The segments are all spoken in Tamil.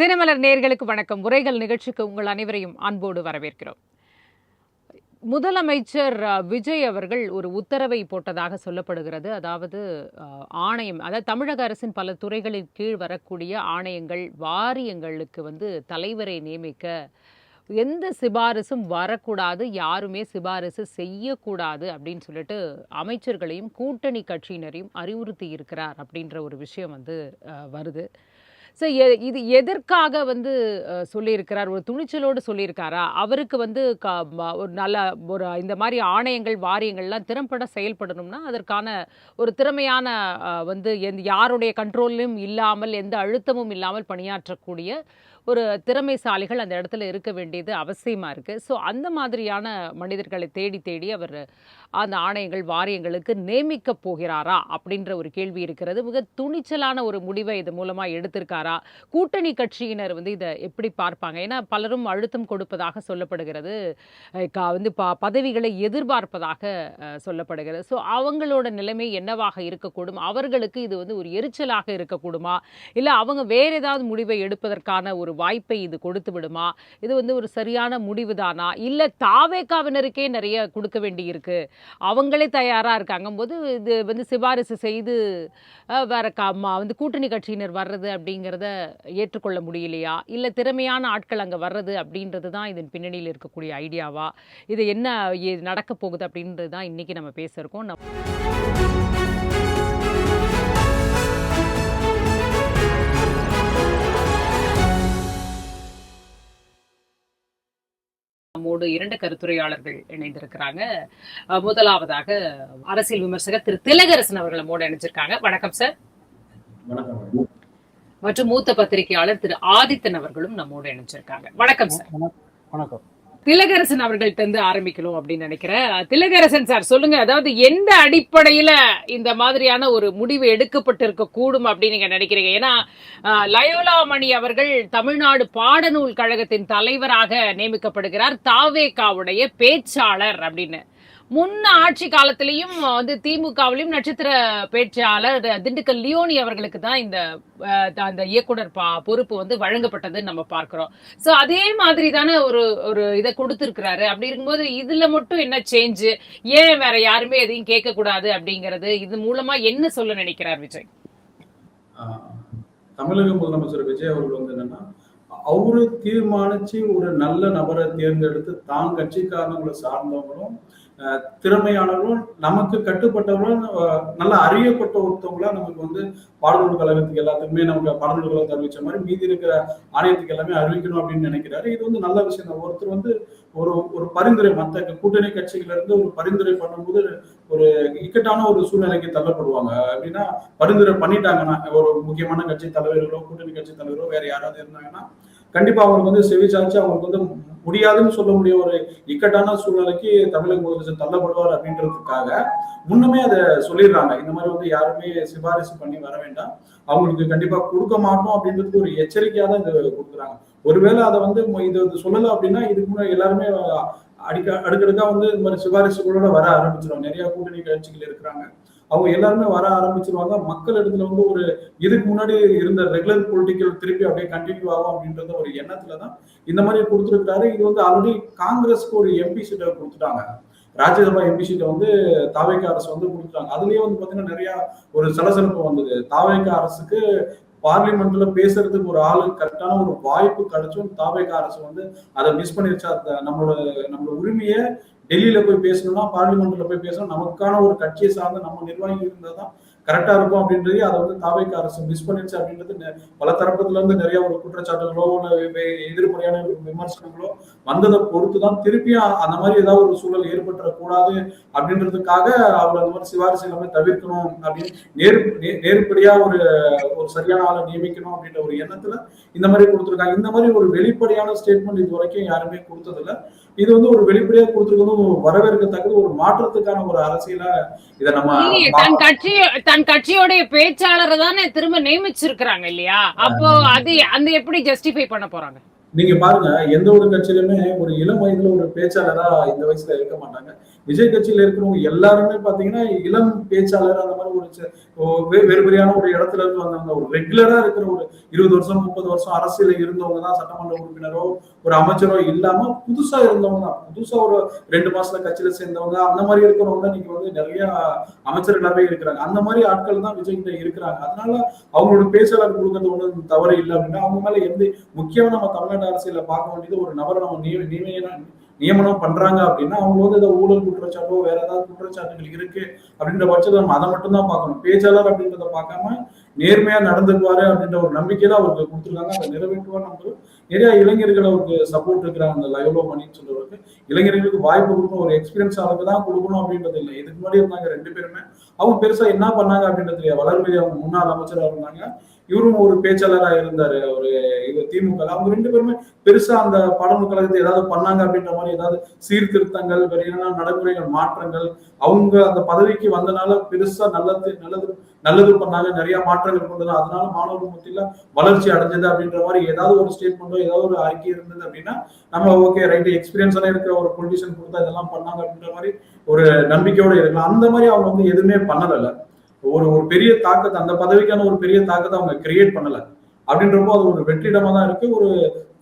தினமலர் நேயர்களுக்கு வணக்கம். உரைகள் நிகழ்ச்சிக்கு உங்கள் அனைவரையும் அன்போடு வரவேற்கிறோம். முதலமைச்சர் விஜய் அவர்கள் ஒரு உத்தரவை போட்டதாக சொல்லப்படுகிறது. அதாவது ஆணையம், அதாவது தமிழக அரசின் பல துறைகளின் கீழ் வரக்கூடிய ஆணையங்கள், வாரியங்களுக்கு தலைவரை நியமிக்க எந்த சிபாரிசும் வரக்கூடாது, யாருமே சிபாரிசு செய்யக்கூடாது அப்படின்னு சொல்லிட்டு அமைச்சர்களையும் கூட்டணி கட்சியினரையும் அறிவுறுத்தி இருக்கிறார் அப்படின்ற ஒரு விஷயம் வருது. ஸோ இது எதற்காக சொல்லியிருக்கிறார்? ஒரு துணிச்சலோடு சொல்லியிருக்காரா? அவருக்கு ஒரு நல்ல ஒரு இந்த மாதிரி ஆணையங்கள், வாரியங்கள்லாம் திறம்பட செயல்படணும்னா அதற்கான ஒரு திறமையான யாருடைய கண்ட்ரோலும் இல்லாமல், எந்த அழுத்தமும் இல்லாமல் பணியாற்றக்கூடிய ஒரு திறமைசாலிகள் அந்த இடத்துல இருக்க வேண்டியது அவசியமா இருக்கு. ஸோ அந்த மாதிரியான மனிதர்களை தேடி தேடி அவர் அந்த ஆணையங்கள், வாரியங்களுக்கு நியமிக்க போகிறாரா அப்படின்ற ஒரு கேள்வி இருக்கிறது. மிக துணிச்சலான ஒரு முடிவை இது மூலமா எடுத்திருக்காரா? கூட்டணி கட்சியினர் இதை எப்படி பார்ப்பாங்க? ஏன்னா பலரும் அழுத்தம் கொடுப்பதாக சொல்லப்படுகிறது. பதவிகளை எதிர்பார்ப்பதாக சொல்லப்படுகிறது. ஸோ அவங்களோட நிலைமை என்னவாக இருக்கக்கூடும்? அவர்களுக்கு இது ஒரு எரிச்சலாக இருக்கக்கூடுமா? இல்லை அவங்க வேற ஏதாவது முடிவை எடுப்பதற்கான ஒரு வாய்ப்பை இது கொடுத்து விடுமா? இது ஒரு சரியான முடிவு தானா? இல்லை தாவேகாவினருக்கே நிறைய கொடுக்க வேண்டி இருக்கு, அவங்களே தயாரா இருக்காங்க போது இது சிபாரிசு செய்து வேற கூட்டணி கட்சியினர் வர்றது அப்படிங்கிறத ஏற்றுக்கொள்ள முடியலையா? இல்லை திறமையான ஆட்கள் அங்கே வர்றது அப்படின்றது தான் இதன் பின்னணியில் இருக்கக்கூடிய ஐடியாவா? இது என்ன நடக்க போகுது அப்படின்றது தான் இன்னைக்கு நம்ம பேச இருக்கோம். நம்மோடு இரண்டு கருத்துரையாளர்கள் இணைந்திருக்கிறாங்க. முதலாவதாக அரசியல் விமர்சகர் திரு திலகரசன் அவர்கள் நம்மோடு இணைஞ்சிருக்காங்க. வணக்கம் சார். மற்றும் மூத்த பத்திரிகையாளர் திரு ஆதித்தன் அவர்களும் நம்மோடு இணைஞ்சிருக்காங்க. வணக்கம் சார். வணக்கம். திலகரசன் அவர்கள்ட்ட இருந்து ஆரம்பிக்கணும் அப்படின்னு நினைக்கிறேன். திலகரசன் சார், சொல்லுங்க. அதாவது எந்த அடிப்படையில இந்த மாதிரியான ஒரு முடிவு எடுக்கப்பட்டிருக்க கூடும் அப்படின்னு நீங்க நினைக்கிறீங்க? ஏன்னா லயோலா மணி அவர்கள் தமிழ்நாடு பாடநூல் கழகத்தின் தலைவராக நியமிக்கப்படுகிறார், தாவேகாவுடைய பேச்சாளர் அப்படின்னு. முன்ன ஆட்சி காலத்திலையும் திமுகவிலையும் நட்சத்திர பேச்சாளர் திண்டுக்கல் லியோனி அவர்களுக்கு தான் இந்த அந்த இயக்குனர் பொறுப்பு வழங்கப்பட்டதுன்னு நம்ம பார்க்கிறோம். சோ அதே மாதிரி தானே ஒரு இதை கொடுத்திருக்கிறாரு. அப்படி இருக்கும்போது இதுல மட்டும் என்ன சேஞ்ச்? ஏன் வேற யாருமே எதையும் கேட்க கூடாது அப்படிங்கறது, இது மூலமா என்ன சொல்ல நினைக்கிறார் விஜய்? தமிழக முதலமைச்சர் விஜய் அவர்கள் என்னன்னா, அவரு தீர்மானிச்சு ஒரு நல்ல நபரை தேர்ந்தெடுத்து தான் கட்சிக்காரங்களை சார்ந்தவங்களும் திறமையானவர்களும் நமக்கு கட்டுப்பட்டவர்களும் நல்ல அறியப்பட்ட ஒருத்தவங்களா நமக்கு பாடநூல் கழகத்துக்கு எல்லாத்துக்குமே நமக்கு பாடநூல் கழகத்தை அறிவிச்ச மாதிரி மீதி இருக்கிற ஆணையத்துக்கு எல்லாமே அறிவிக்கணும் அப்படின்னு நினைக்கிறாரு. இது நல்ல விஷயம் தான். ஒருத்தர் ஒரு பரிந்துரை, மற்ற கூட்டணி கட்சிகள் இருந்து ஒரு பரிந்துரை பண்ணும்போது ஒரு இக்கட்டான ஒரு சூழ்நிலைக்கு தள்ளப்படுவாங்க. அப்படின்னா பரிந்துரை பண்ணிட்டாங்கன்னா, ஒரு முக்கியமான கட்சி தலைவர்களோ கூட்டணி கட்சி தலைவரோ வேற யாராவது இருந்தாங்கன்னா கண்டிப்பா அவங்களுக்கு செவிச்சாச்சு அவங்களுக்கு முடியாதுன்னு சொல்ல முடிய ஒரு இக்கட்டான சூழ்நிலைக்கு தமிழக முதலமைச்சர் தள்ளப்படுவார் அப்படின்றதுக்காக முன்னமே அதை சொல்லிடுறாங்க. இந்த மாதிரி யாருமே சிபாரிசு பண்ணி வர வேண்டாம், அவங்களுக்கு கண்டிப்பா கொடுக்க மாட்டோம் அப்படின்றதுக்கு ஒரு எச்சரிக்கையா தான் இதை கொடுக்குறாங்க. ஒருவேளை அதை இது சொல்லல அப்படின்னா இதுக்கு முன்னாடி எல்லாருமே அடுக்கடுக்கா இந்த மாதிரி சிபாரிசுகளோட வர ஆரம்பிச்சிருவாங்க. நிறைய கூட்டணி கட்சிகள் இருக்கிறாங்க, அவங்க எல்லாருமே வர ஆரம்பிச்சிருவாங்க. மக்கள் இடத்துல ஒரு இதுக்கு முன்னாடி இருந்த ரெகுலர் பொலிட்டிக்கல் திருப்பி அப்படியே கண்டினியூ ஆகும் அப்படின்றத ஒரு எண்ணத்துலதான் இந்த மாதிரி கொடுத்துருக்காரு. இது ஆல்ரெடி காங்கிரஸ்க்கு ஒரு எம்பி சீட்டை கொடுத்துட்டாங்க, ராஜ்யசபா எம்பி சீட்டை தாவேகா அரசு கொடுத்துட்டாங்க. அதுலயே பாத்தீங்கன்னா நிறைய ஒரு சலசலப்பு வந்தது. தாவேகா அரசுக்கு பார்லிமெண்ட்ல பேசுறதுக்கு ஒரு ஆளு கரெக்டான ஒரு வாய்ப்பு கிடைச்சும் தாவேகா அரசு அதை மிஸ் பண்ணிருச்சா? நம்மளோட உரிமையை டெல்லியில போய் பேசணும்னா, பார்லிமெண்ட்ல போய் பேசணும், நமக்கான ஒரு கட்சியை சார்ந்த நம்ம நிர்வாகி இருந்தாதான் கரெக்டா இருக்கும் அப்படின்றது அதை தாவேகா அரசு மிஸ் பண்ணிருச்சு அப்படின்றது பல தரப்புல இருந்து நிறைய ஒரு குற்றச்சாட்டுகளோ எதிர்மறையான விமர்சனங்களோ வந்ததை பொறுத்துதான் திருப்பியும் அந்த மாதிரி ஏதாவது ஒரு சூழல் ஏற்பட்டுறக்கூடாது அப்படின்றதுக்காக அவர் அந்த மாதிரி சிபாரிசு எல்லாமே தவிர்க்கணும் அப்படின்னு நேர்படியா ஒரு சரியான ஆளை நியமிக்கணும் அப்படின்ற ஒரு எண்ணத்துல இந்த மாதிரி கொடுத்துருக்காங்க. இந்த மாதிரி ஒரு வெளிப்படையான ஸ்டேட்மெண்ட் இது வரைக்கும் யாருமே கொடுத்ததில்ல. இது ஒரு வெளிப்படையா கொடுத்துருக்கணும், வரவேற்கத்தக்கது, ஒரு மாற்றத்துக்கான ஒரு அரசியலா இதை நம்ம தன் கட்சியோட பேச்சாளரை தானே திரும்ப நியமிச்சிருக்கிறாங்க இல்லையா? அப்போ அது எப்படி ஜஸ்டிஃபை பண்ண போறாங்க? நீங்க பாருங்க, எந்த ஒரு கட்சியிலுமே ஒரு இளம் வயதுல ஒரு பேச்சாளரா இந்த வயசுல இருக்க மாட்டாங்க. விஜய் கட்சியில இருக்கிறவங்க எல்லாருமே பார்த்தீங்கன்னா, இளம் பேச்சாளர் அந்த மாரி ஒரு வேறு வேறையான ஒரு இடத்துல இருந்து வந்தவங்க. ஒரு ரெகுலரா இருக்கிற ஒரு 20 வருஷம், 30 வருஷம் அரசியல்ல இருந்தவங்க தான் சட்டமன்ற உறுப்பினரோ, ஒரு அமைச்சரோ இல்லாம புதுசா இருந்தவங்க தான். புதுசா ஒரு 2 மாசத்துல கட்சியில சேர்ந்தவங்க, அந்த மாரி இருக்கிறவங்க தான் இன்னைக்கு வந்து நெறைய அமைச்சர்களாவே இருக்கிறாங்க. அந்த மாரி ஆட்கள் தான் விஜய் கிட்ட இருக்கிறாங்க. அதனால அவங்களோட பேச்சாளர் குடுக்கறது ஒண்ணும் தவறு இல்ல அப்படின்னா, அவங்க மேல எந்த முக்கியமா நம்ம தமிழ்நாட்டு அரசியல்ல பார்க்க வேண்டியது ஒரு நபரை நம்ம நியமனம் பண்றாங்க அப்படின்னா அவங்க வந்து ஏதோ ஊழல் குற்றச்சாட்டோ வேற ஏதாவது குற்றச்சாட்டுகள் இருக்கு அப்படின்ற பட்சத்தில் நம்ம அதை மட்டும் தான் பார்க்கணும். பேச்சாளர் அப்படின்றத பார்க்காம நேர்மையா நடந்துக்குவாரு அப்படின்ற ஒரு நம்பிக்கையில அவருக்கு கொடுத்துருக்காங்க. அதை நிறைவேற்றுவார் நம்புறோம். நிறைய இளைஞர்கள் அவருக்கு சப்போர்ட் இருக்கிறாங்க. அந்த லைவ்லோ மணின்னு சொல்றவருக்கு இளைஞர்களுக்கு வாய்ப்பு கொடுக்கணும். ஒரு எக்ஸ்பீரியன்ஸ் ஆளுக்கு தான் கொடுக்கணும் அப்படின்றது இல்லை. இதுக்கு முன்னாடி இருந்தாங்க 2 பேருமே. அவங்க பெருசா என்ன பண்ணாங்க அப்படின்றது வளர்மதி அவங்க முன்னாள் அமைச்சராக இருந்தாங்க. இவரும் ஒரு பேச்சாளரா இருந்தாரு. ஒரு இது திமுக. அவங்க 2 பேருமே பெருசா அந்த பாடநூல் கழகத்தை ஏதாவது பண்ணாங்க அப்படின்ற மாதிரி ஏதாவது சீர்திருத்தங்கள், வேற என்ன நடைமுறைகள் மாற்றங்கள் அவங்க அந்த பதவிக்கு வந்தனால பெருசா நல்லது நல்லது நல்லது பண்ணாங்க. நிறைய மாற்றங்கள் கொண்டது. அதனால மாணவர்கள் மத்தியில வளர்ச்சி அடைஞ்சது அப்படின்ற மாதிரி ஏதாவது ஒரு ஸ்டேட்மெண்டோ ஏதாவது ஒரு அறிக்கை இருந்தது அப்படின்னா நம்ம ஓகே ரைட் எக்ஸ்பீரியன்ஸான இருக்கிற ஒரு பொலிட்டிஷியன் கொடுத்தா இதெல்லாம் பண்ணாங்க அப்படின்ற மாதிரி ஒரு நம்பிக்கையோட இருக்கலாம். அந்த மாதிரி அவங்க வந்து எதுவுமே பண்ணல. ஒரு ஒரு பெரிய தாக்கத்தை அந்த பதவிக்கான ஒரு பெரிய தாக்கத்தை அவங்க கிரியேட் பண்ணல. அப்படின்றப்போ அது ஒரு வெற்றிடமா தான் இருக்கு. ஒரு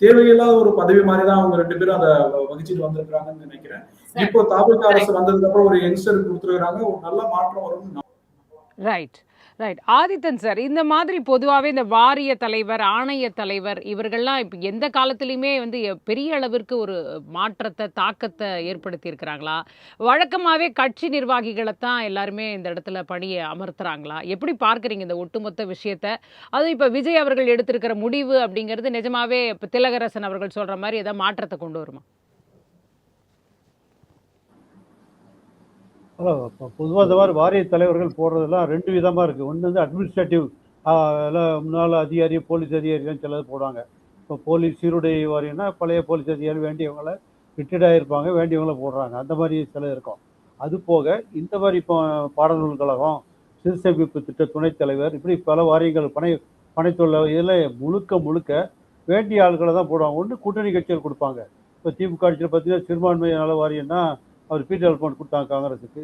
தேவையில்லாத ஒரு பதவி மாதிரி தான் அவங்க 2 பேரும் அதை வகிச்சுட்டு வந்திருக்கிறாங்கன்னு நினைக்கிறேன். சார், இப்போ தாவேகா அரசு கரெக்ட். வந்ததுக்கு அப்புறம் ஒரு யங்ஸ்டர் கொடுத்துருக்காங்க. ஒரு நல்ல மாற்றம் வரும்னு ரைட், ரைட். ஆதித்தன் சார், இந்த மாதிரி பொதுவாவே இந்த வாரிய தலைவர், ஆணைய தலைவர் இவர்கள்லாம் இப்ப எந்த காலத்திலயுமே வந்து பெரிய அளவிற்கு ஒரு மாற்றத்த, தாக்கத்த ஏற்படுத்தி இருக்கிறாங்களா? வழக்கமாவே கட்சி நிர்வாகிகளத்தான் எல்லாருமே இந்த இடத்துல பணிய அமர்த்துறாங்களா? எப்படி பார்க்குறீங்க இந்த ஒட்டுமொத்த விஷயத்த? அதுவும் இப்ப விஜய் அவர்கள் எடுத்திருக்கிற முடிவு அப்படிங்கிறது நிஜமாவே இப்ப திலகரசன் அவர்கள் சொல்ற மாரி ஏதாவது மாற்றத்த கொண்டு வருமா? அதான் இப்போ பொதுவாக இந்த மாதிரி வாரிய தலைவர்கள் போடுறதெல்லாம் 2 விதமாக இருக்குது. ஒன்று வந்து அட்மினிஸ்ட்ரேட்டிவ் எல்லாம் முன்னாள் அதிகாரி, போலீஸ் அதிகாரிகள் சிலது போடுவாங்க. இப்போ போலீஸ் சீருடை வாரியம்னா பழைய போலீஸ் அதிகாரி வேண்டியவங்கள ரிட்டையர்ட் ஆகிருப்பாங்க, வேண்டியவங்கள போடுறாங்க. அந்த மாதிரி சில இருக்கும். அது போக இந்த மாதிரி இப்போ பாடநூல் கழகம், சிறுசேமிப்பு திட்ட துணைத் தலைவர், இப்படி பல வாரியங்கள் பனைத்தொழில் இதில் முழுக்க முழுக்க வேண்டிய ஆட்களை தான் போடுவாங்க. ஒன்று கூட்டணி கட்சிகள் கொடுப்பாங்க. இப்போ திமுக ஆட்சியில் பார்த்தீங்கன்னா சிறுபான்மை நல வாரியம்னா அவர் பி டெவலப்மெண்ட் கொடுத்தாங்க காங்கிரஸுக்கு.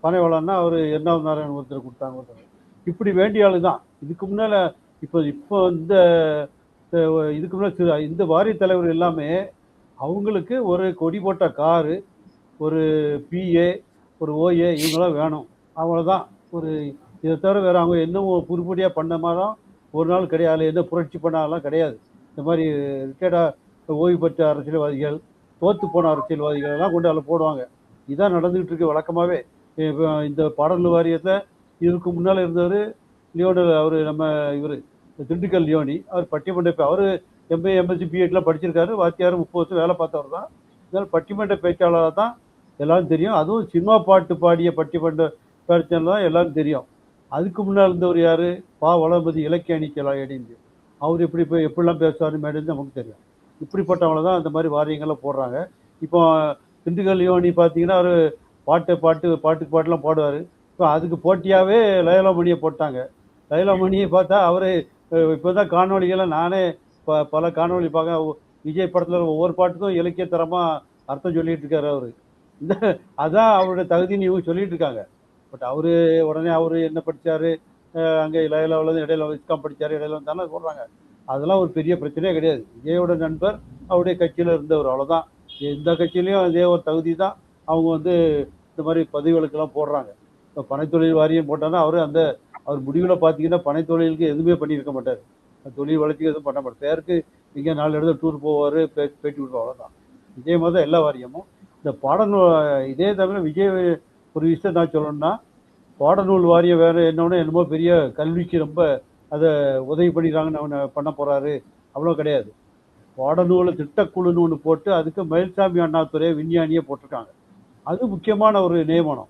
பனை வளம்னா அவர் எர்ணாவது நாராயணன் ஒருத்தர் கொடுத்தாங்க ஒருத்தர். இப்படி வேண்டிய ஆளு தான். இதுக்கு முன்னால் இப்போ இப்போ இந்த இதுக்கு முன்னாடி இந்த வாரிய தலைவர் எல்லாமே அவங்களுக்கு ஒரு கொடி போட்ட காரு, ஒரு பிஏ, ஒரு ஓஏ இவங்களாம் வேணும். அவ்வளோதான். ஒரு இதை தவிர வேறு அவங்க இன்னும் புதுப்படியாக பண்ண மாதிரிலாம் ஒரு நாள் கிடையாது. என்ன புரட்சி பண்ணாலாம் கிடையாது. இந்த மாதிரி ரிட்டையர்டாக ஓய்வு பெற்ற அரசியல்வாதிகள், தோத்து போன அரசியல்வாதிகள் எல்லாம் கொண்டு அதில் போடுவாங்க. இதான் நடந்துகிட்டு இருக்கு வழக்கமாகவே. இந்த பாடல் வாரியத்தை இதுக்கு முன்னால் இருந்தவர் லியோனல், அவர் நம்ம இவர் திண்டுக்கல் லியோனி, அவர் பட்டிமன்ற அவர் எம்ஏ எம்எஸ்சி பிஎட்லாம் படிச்சிருக்காரு. வாத்தியார் 30 வருஷம் வேலை பார்த்தவர் தான். இதனால் பட்டிமன்ற பேச்சாளராக தான் எல்லாரும் தெரியும். அதுவும் சினிமா பாட்டு பாடிய பட்டிமன்ற பேச்சாளர் தான் எல்லாரும் தெரியும். அதுக்கு முன்னால் இருந்தவர் யார்? வளர்மதி இலக்கிய அணிக்கலாக அணிந்து அவர் எப்படிலாம் பேசுவார் மேடம் நமக்கு தெரியும். இப்படிப்பட்டவங்கள தான் அந்த மாதிரி வாரியங்கள்லாம் போடுறாங்க. இப்போ திண்டுக்கல் லியோனி பார்த்தீங்கன்னா அவர் பாட்டுலாம் பாடுவார். இப்போ அதுக்கு போட்டியாகவே லயலாமணியை போட்டாங்க. லயலாமணியை பார்த்தா அவர் இப்போ தான் காணொலிகளை நானே பல காணொலி பார்க்க, விஜய் படத்தில் ஒவ்வொரு பாட்டுக்கும் இலக்கியத்தரமாக அர்த்தம் சொல்லிட்டு இருக்காரு அவர். இந்த அதான் அவருடைய தகுதின்னு இவங்க சொல்லிட்டு இருக்காங்க. பட் அவர் உடனே அவர் என்ன படித்தார், அங்கே லயலாவில் இடையில இஸ்காம் படித்தார், இடையில வந்தாலும் சொல்கிறாங்க. அதெல்லாம் ஒரு பெரிய பிரச்சனையே கிடையாது. விஜயோட நண்பர் அவருடைய கட்சியில் இருந்தவர், அவ்வளோதான். எந்த கட்சியிலையும் அதே ஒரு தகுதி தான். அவங்க வந்து இந்த மாதிரி பதவிகளுக்கெல்லாம் போடுறாங்க. இப்போ பனைத்தொழில் வாரியம் போட்டாங்கன்னா அவர் முடிவில் பார்த்தீங்கன்னா பனைத்தொழிலுக்கு எதுவுமே பண்ணியிருக்க மாட்டார். தொழில் வளர்ச்சிக்கு எதுவும் பண்ண மாட்டார். பேருக்கு இங்கே 4 இடத்துல டூர் போவார், பேட்டி விடுவார், அவ்வளோதான். இதே மாதிரி தான் எல்லா வாரியமும். இந்த பாடநூல் இதே தவிர விஜய் ஒரு விஷயம் நான் சொல்லணும்னா, பாடநூல் வாரியம் வேறு என்னமோ பெரிய கல்விக்கு ரொம்ப அதை உதவி பண்ணிடுறாங்கன்னு பண்ண போகிறாரு, அவ்வளோ கிடையாது. பாடநூல் திட்டக்குழுன்னு ஒன்று போட்டு அதுக்கு மயில்சாமி அண்ணாதுரை விஞ்ஞானியை போட்டிருக்காங்க. அது முக்கியமான ஒரு நியமனம்,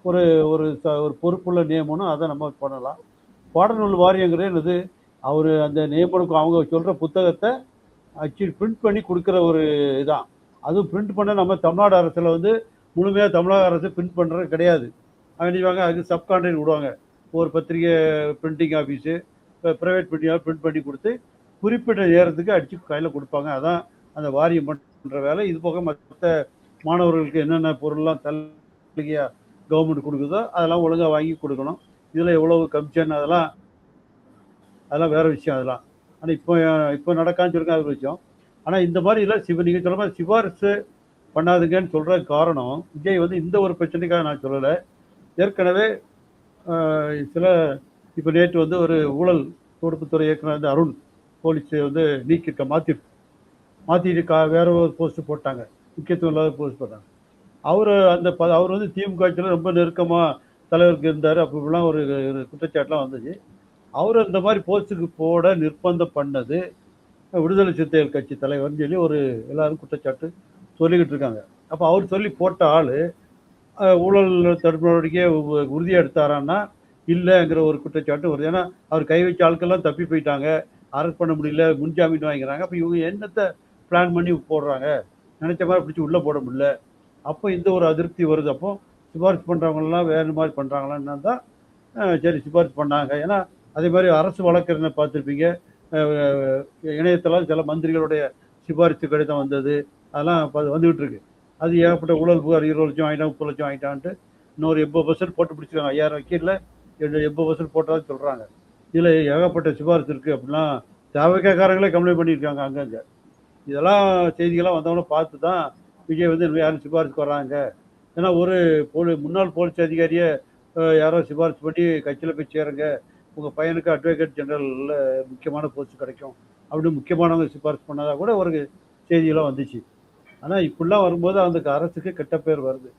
ஒரு ஒரு ஒரு பொறுப்புள்ள நியமனம். அதை நம்ம பண்ணலாம். பாடநூல் வாரியங்கிறது அவர் அந்த நியமனம் அவங்க சொல்கிற புத்தகத்தை பிரிண்ட் பண்ணி கொடுக்குற ஒரு இதான். அதுவும் பிரிண்ட் பண்ண நம்ம தமிழ்நாடு அரசில் வந்து முழுமையாக தமிழக அரசு பிரிண்ட் பண்ணுறது கிடையாது. அனுப்பிவாங்க, அதுக்கு சப்கான்ட்ராக்ட் விடுவாங்க. ஒரு பத்திரிகை பிரிண்டிங் ஆஃபீஸு, ப்ரைவேட் பிரிண்டிங்காக பிரிண்ட் பண்ணி கொடுத்து குறிப்பிட்ட நேரத்துக்கு அடித்து கையில் கொடுப்பாங்க. அதான் அந்த வாரியம் பண்ணுற வேலை. இது போக மற்ற மாணவர்களுக்கு என்னென்ன பொருள்லாம் சலுகையாக கவர்மெண்ட் கொடுக்குதோ அதெல்லாம் ஒழுங்காக வாங்கி கொடுக்கணும். இதில் எவ்வளவு கமிஷன் அதெல்லாம் வேறு விஷயம். அதெல்லாம் ஆனால் இப்போ நடக்கான்னு சொல்லுங்க, அது ஒரு விஷயம். ஆனால் இந்த மாதிரி இல்லை நீங்கள் சொல்ல மாதிரி சிபாரிசு பண்ணாதுங்கன்னு சொல்கிற காரணம் விஜய் வந்து இந்த ஒரு பிரச்சனைக்காக நான் சொல்லலை. ஏற்கனவே சில இப்போ நேற்று வந்து ஒரு ஊழல் தடுப்புத்துறை இயக்குனர் வந்து அருண் போலீஸ் வந்து மாற்றிட்டு வேற ஒரு போஸ்ட் போட்டாங்க, முக்கியத்துவம் இல்லாத போஸ்ட் போட்டாங்க. அவர் வந்து திமுக ஆட்சியில் ரொம்ப நெருக்கமாக தலைவருக்கு இருந்தார். அப்படிலாம் ஒரு குற்றச்சாட்டுலாம் வந்துச்சு. அவர் இந்த மாதிரி போஸ்ட்டுக்கு போட நிர்பந்தம் பண்ணது விடுதலை சிறுத்தைகள் கட்சி தலைவர்னு சொல்லி ஒரு எல்லாரும் குற்றச்சாட்டு சொல்லிக்கிட்டு இருக்காங்க. அப்போ அவர் சொல்லி போட்ட ஆள் ஊழல் தடுப்பு நடவடிக்கையை உறுதியாக எடுத்தாரான்னா இல்லைங்கிற ஒரு குற்றச்சாட்டு வருது. ஏன்னா அவர் கை வச்ச ஆட்கள்லாம் தப்பி போயிட்டாங்க, அரெஸ்ட் பண்ண முடியல, முன்ஜாமீன் வாங்கிக்கிறாங்க. அப்போ இவங்க என்னத்தை பிளான் பண்ணி போடுறாங்க, நினைச்ச மாதிரி பிடிச்சி உள்ளே போட முடியல. அப்போ இந்த ஒரு அதிருப்தி வருது. அப்போ சிபாரிசு பண்ணுறவங்களாம் வேறு மாதிரி பண்ணுறாங்களான்னு தான் சரி சிபாரிசு பண்ணாங்க. ஏன்னா அதே மாதிரி அரசு வழக்கறிஞரை பார்த்துருப்பீங்க, இணையத்தில் சில மந்திரிகளுடைய சிபாரிசு கடிதம் வந்தது, அதெல்லாம் வந்துகிட்டு இருக்கு. அது ஏகப்பட்ட ஊழல் புகார் 20 லட்சம் வாங்கிட்டான் 30 லட்சம் வாங்கிட்டான்ட்டு இன்னொரு 80% போட்டு பிடிச்சிருக்காங்க. 5000 வக்கீலில் 80% போட்டதாக சொல்கிறாங்க. இதில் ஏகப்பட்ட சிபாரிசு இருக்குது அப்படிலாம் தேவைக்காரங்களே கம்ப்ளைண்ட் பண்ணியிருக்காங்க அங்கங்கே. இதெல்லாம் செய்திகள்லாம் வந்தவொன்னே பார்த்து தான் விஜய் வந்து யாரும் சிபாரிசுக்கு வர்றாங்க. ஏன்னா ஒரு முன்னாள் போலீஸ் அதிகாரியை யாரோ சிபாரிசு பண்ணி கட்சியில் போய் சேருங்க, உங்கள் பையனுக்கு அட்வொகேட் ஜெனரலில் முக்கியமான போஸ்ட் கிடைக்கும் அப்படின்னு முக்கியமானவங்க சிபாரிசு பண்ணதாக கூட ஒரு செய்தியெல்லாம் வந்துச்சு. ஆனால் இப்படிலாம் வரும்போது அந்த அரசுக்கு கெட்ட பேர் வருது.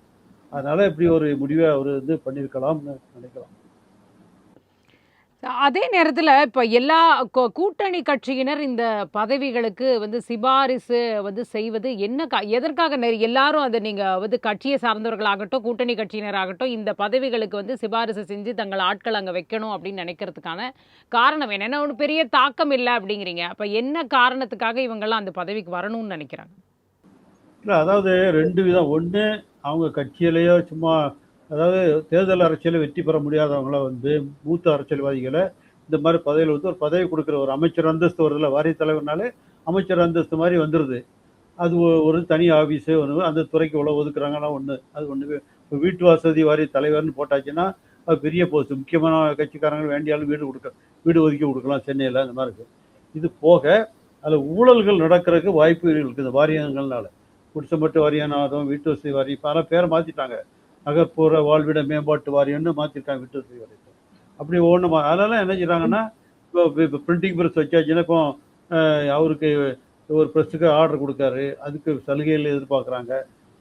அதனால் இப்படி ஒரு முடிவை அவர் வந்து பண்ணியிருக்கலாம்னு நினைக்கலாம். அதே நேரத்தில் இப்போ எல்லா கூட்டணி கட்சியினர் இந்த பதவிகளுக்கு வந்து சிபாரிசு வந்து செய்வது என்ன எதற்காக எல்லாரும் அதை நீங்கள் வந்து கட்சியை சார்ந்தவர்களாகட்டும் கூட்டணி கட்சியினராகட்டும் இந்த பதவிகளுக்கு வந்து சிபாரிசு செஞ்சு தங்கள் ஆட்கள் அங்கே வைக்கணும் அப்படின்னு நினைக்கிறதுக்கான காரணம் என்ன? ஒன்று பெரிய தாக்கம் இல்லை அப்படிங்கிறீங்க. அப்போ என்ன காரணத்துக்காக இவங்கெல்லாம் அந்த பதவிக்கு வரணும்னு நினைக்கிறாங்க? இல்லை, அதாவது 2 விதம். ஒன்று, அவங்க கட்சியிலேயோ சும்மா அதாவது தேர்தல் அரசியலில் வெற்றி பெற முடியாதவங்கள வந்து மூத்த அரசியல்வாதிகளை இந்த மாதிரி பதவியில் வந்து ஒரு பதவி கொடுக்குற ஒரு அமைச்சர் அந்தஸ்து வருதுல, வாரிய தலைவர்னாலே அமைச்சர் அந்தஸ்து மாதிரி வந்துடுது. அது ஒரு தனி ஆஃபீஸு ஒன்று, அந்த துறைக்கு இவ்வளோ ஒதுக்குறாங்கன்னா ஒன்று. அது ஒன்று. இப்போ வீட்டு வசதி வாரிய தலைவர்னு போட்டாச்சுன்னா அது பெரிய போஸ்ட், முக்கியமான கட்சிக்காரங்க வேண்டியாலும் வீடு ஒதுக்கி கொடுக்கலாம் சென்னையில், அந்த மாதிரி இருக்குது. இது போக அதில் ஊழல்கள் நடக்கிறதுக்கு வாய்ப்பு இருக்குது இந்த வாரியங்கள்னால. குடிசைமட்டு வாரியானாலும் வீட்டு வசதி வாரியம் பல பேரை மாற்றிட்டாங்க. நகர்ப்புற வாழ்விட மேம்பாட்டு வாரியம்னு மாற்றிருக்காங்க வீட்டு வசதி வாரியத்தை. அப்படி ஒன்று அதெல்லாம் என்ன செய்கிறாங்கன்னா இப்போ பிரிண்டிங் ப்ரெஸ் வச்சாச்சுன்னா இப்போ அவருக்கு ஒரு ப்ரெஸ்ஸுக்கு ஆர்டர் கொடுக்காரு, அதுக்கு சலுகைகள் எதிர்பார்க்குறாங்க.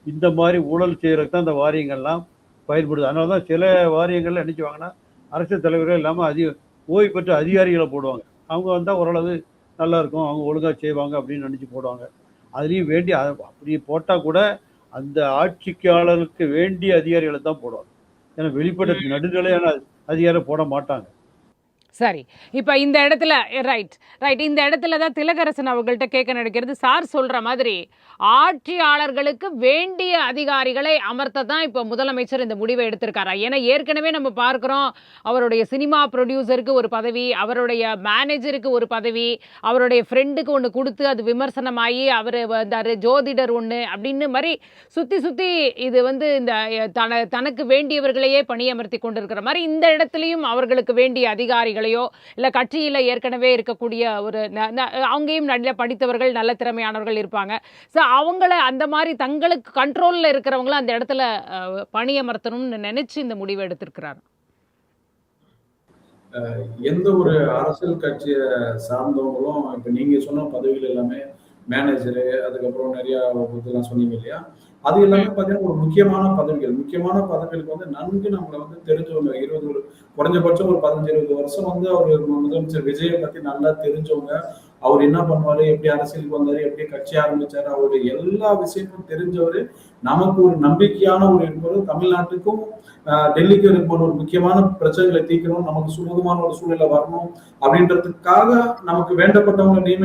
இந்த மாதிரி ஊழல் செய்கிறதுக்கு தான் இந்த வாரியங்கள்லாம் பயன்படுது. அதனால தான் சில வாரியங்கள்ல என்ன செய்வாங்கன்னா அரசியல் தலைவர்கள் இல்லாமல் ஓய்வு பெற்ற அதிகாரிகளை போடுவாங்க. அவங்க வந்தால் ஓரளவு நல்லாயிருக்கும், அவங்க ஒழுங்காக செய்வாங்க அப்படின்னு நினச்சி போடுவாங்க. அதுலேயும் அப்படி போட்டால் கூட அந்த ஆட்சிக்காளருக்கு வேண்டிய அதிகாரிகளை தான் போடுவாங்க. ஏன்னா வெளிப்பட நடுநிலையான அதிகாரி போட மாட்டாங்க. சரி, இப்போ இந்த இடத்துல ரைட் இந்த இடத்துல தான் திலகரசன் அவர்கள்ட்ட கேட்க நினைக்கிறது. சார் சொல்ற மாதிரி ஆட்சியாளர்களுக்கு வேண்டிய அதிகாரிகளை அமர்த்த தான் இப்போ முதலமைச்சர் இந்த முடிவை எடுத்திருக்காரா? ஏன்னா ஏற்கனவே நம்ம பார்க்குறோம், அவருடைய சினிமா ப்ரொடியூசருக்கு ஒரு பதவி, அவருடைய மேனேஜருக்கு ஒரு பதவி, அவருடைய ஃப்ரெண்டுக்கு ஒன்று கொடுத்து அது விமர்சனமாகி அவர் வந்தார், ஜோதிடர் ஒன்று அப்படின்னு மாதிரி சுற்றி இது வந்து இந்த தனக்கு வேண்டியவர்களையே பணியமர்த்தி கொண்டிருக்கிற மாதிரி இந்த இடத்துலையும் அவர்களுக்கு வேண்டிய அதிகாரிகளையோ இல்லை கட்சியில் ஏற்கனவே இருக்கக்கூடிய ஒரு அவங்கேயும் நல்ல படித்தவர்கள் நல்ல திறமையானவர்கள் இருப்பாங்க. ஸோ அவங்கள அந்த மாதிரி தங்களுக்கு கண்ட்ரோலில் இருக்கிறவங்கள அந்த இடத்துல பணியமர்த்தணும்னு நினைச்சு இந்த முடிவை எடுத்திருக்கிறார். எந்த ஒரு அரசியல் கட்சியை சார்ந்தவங்களும் இப்போ நீங்க சொன்ன பதவிகள் எல்லாமே மேனேஜரு, அதுக்கப்புறம் நிறைய இதெல்லாம் சொன்னீங்க இல்லையா, அது எல்லாமே பார்த்தீங்கன்னா ஒரு முக்கியமான பதவிகளுக்கு வந்து நன்கு நம்மளை வந்து தெரிஞ்சவங்க, குறைஞ்சபட்சம் ஒரு 15-20 வருஷம் வந்து அவர் முதலமைச்சர் விஜயை பத்தி நல்லா தெரிஞ்சவங்க. அவர் என்ன பண்ணுவாரு, எப்படி அரசியலுக்கு வந்தாரு, எப்படி கட்சி ஆரம்பிச்சாரு, அவருடைய எல்லா விஷயமும் தெரிஞ்சவர். நமக்கு ஒரு நம்பிக்கையான ஒரு இருப்பவர். தமிழ்நாட்டுக்கும் டெல்லிக்கு இருப்பவர் ஒரு முக்கியமான பிரச்சனைகளை தீர்க்கணும், நமக்கு சுமூகமான ஒரு சூழ்நிலை வரணும் அப்படின்றதுக்காக நமக்கு வேண்டப்பட்டவங்களை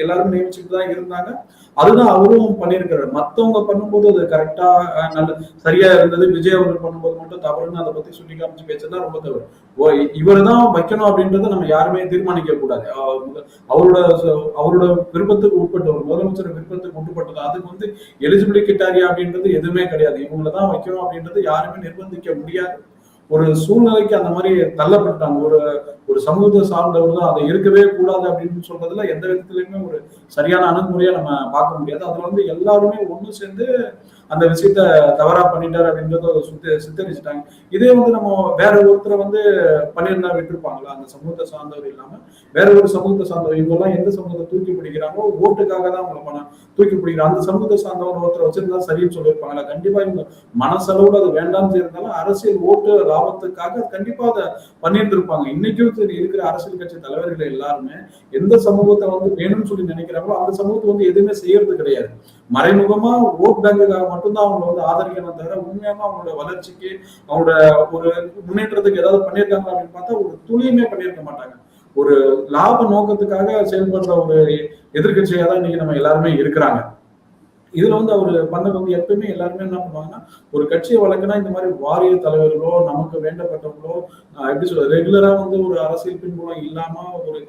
எல்லாரும் நியமிச்சுட்டு தான் இருந்தாங்க. அதுதான் அவரும் பண்ணியிருக்கிறாரு. மற்றவங்க பண்ணும்போது அது கரெக்டா நல்ல சரியா இருந்தது, விஜய் அவர்கள் பண்ணும்போது மட்டும் தவறுன்னு அதை பத்தி சொல்லி காமிச்சு பேசுறதுதான் ரொம்ப தவறு. இவர் தான் வைக்கணும் அப்படின்றத நம்ம யாருமே தீர்மானிக்க கூடாது. அவரோட அவரோட விருப்பத்துக்கு உட்பட்டவர், முதலமைச்சர் விருப்பத்துக்கு உட்பட்டது. அதுக்கு வந்து எலிஜிபிலிட்டி கிரைட்டீரியா அப்படின்றது எதுவுமே கிடையாது. இவங்களை தான் வைக்கணும் அப்படின்றது யாருமே நிர்பந்திக்க முடியாது. ஒரு சூழ்நிலைக்கு அந்த மாதிரி தள்ளப்பட்டாங்க. ஒரு ஒரு சமூகத்தை சார்ந்தவர் தான் அதை இருக்கவே கூடாது அப்படின்னு சொல்றதுல எந்த விதத்திலுமே ஒரு சரியான அணுகுமுறையை நம்ம பார்க்க முடியாது. அதுல வந்து எல்லாருமே ஒண்ணு சேர்ந்து அந்த விஷயத்த தவறா பண்ணிட்டாரு அப்படின்றத சித்தரிச்சுட்டாங்க. இதே வந்து நம்ம வேற ஒருத்தரை வந்து பண்ணியிருந்தா விட்டுருப்பாங்களா? அந்த சமூகத்தை சார்ந்தவர் இல்லாம வேற ஒரு சமூகத்தை சார்ந்தவர், இவங்கெல்லாம் எந்த சமூகத்தை தூக்கி பிடிக்கிறாங்களோ ஓட்டுக்காக தான் அவங்களை தூக்கி பிடிக்கிறாங்க. அந்த சமூகத்தை சார்ந்தவர் ஒருத்தரை வச்சிருந்தா சரின்னு சொல்லியிருப்பாங்களா? கண்டிப்பா இவங்க மனசளவுல அது வேண்டாம்னு இருந்தாலும் அரசியல் ஓட்டு லாபத்துக்காக கண்டிப்பா அதை பண்ணியிருந்திருப்பாங்க. இன்னைக்கும் இருக்கிற அரசியல் கட்சி தலைவர்கள் எல்லாருமே எந்த சமூகத்தை வந்து வேணும்னு சொல்லி நினைக்கிறாங்களோ அந்த சமூகத்தை வந்து எதுவுமே செய்யறது கிடையாது. மறைமுகமா ஓட் பேங்குக்காக மட்டும்தான் அவங்க வந்து ஆதரிக்கணும் தவிர உண்மையாம அவங்களோட வளர்ச்சிக்கு அவங்களோட ஒரு முன்னேற்றத்துக்கு ஏதாவது பண்ணியிருக்காங்க அப்படின்னு பார்த்தா ஒரு துளியுமே பண்ணியிருக்க மாட்டாங்க. ஒரு லாப நோக்கத்துக்காக செயல்படுற ஒரு எதிர்கட்சியா தான் இன்னைக்கு நம்ம எல்லாருமே இருக்கிறாங்க. இதுல வந்து அவர் பண்ணது வந்து எப்பயுமே எல்லாருமே என்ன பண்ணுவாங்கன்னா, ஒரு கட்சியை வளர்க்கனா இந்த மாதிரி வாரிய தலைவர்களோ நமக்கு வேண்டப்பட்டவங்களோ எப்படி சொல்றது ரெகுலரா வந்து ஒரு அரசியல் பின்புலம் இல்லாம ஒரு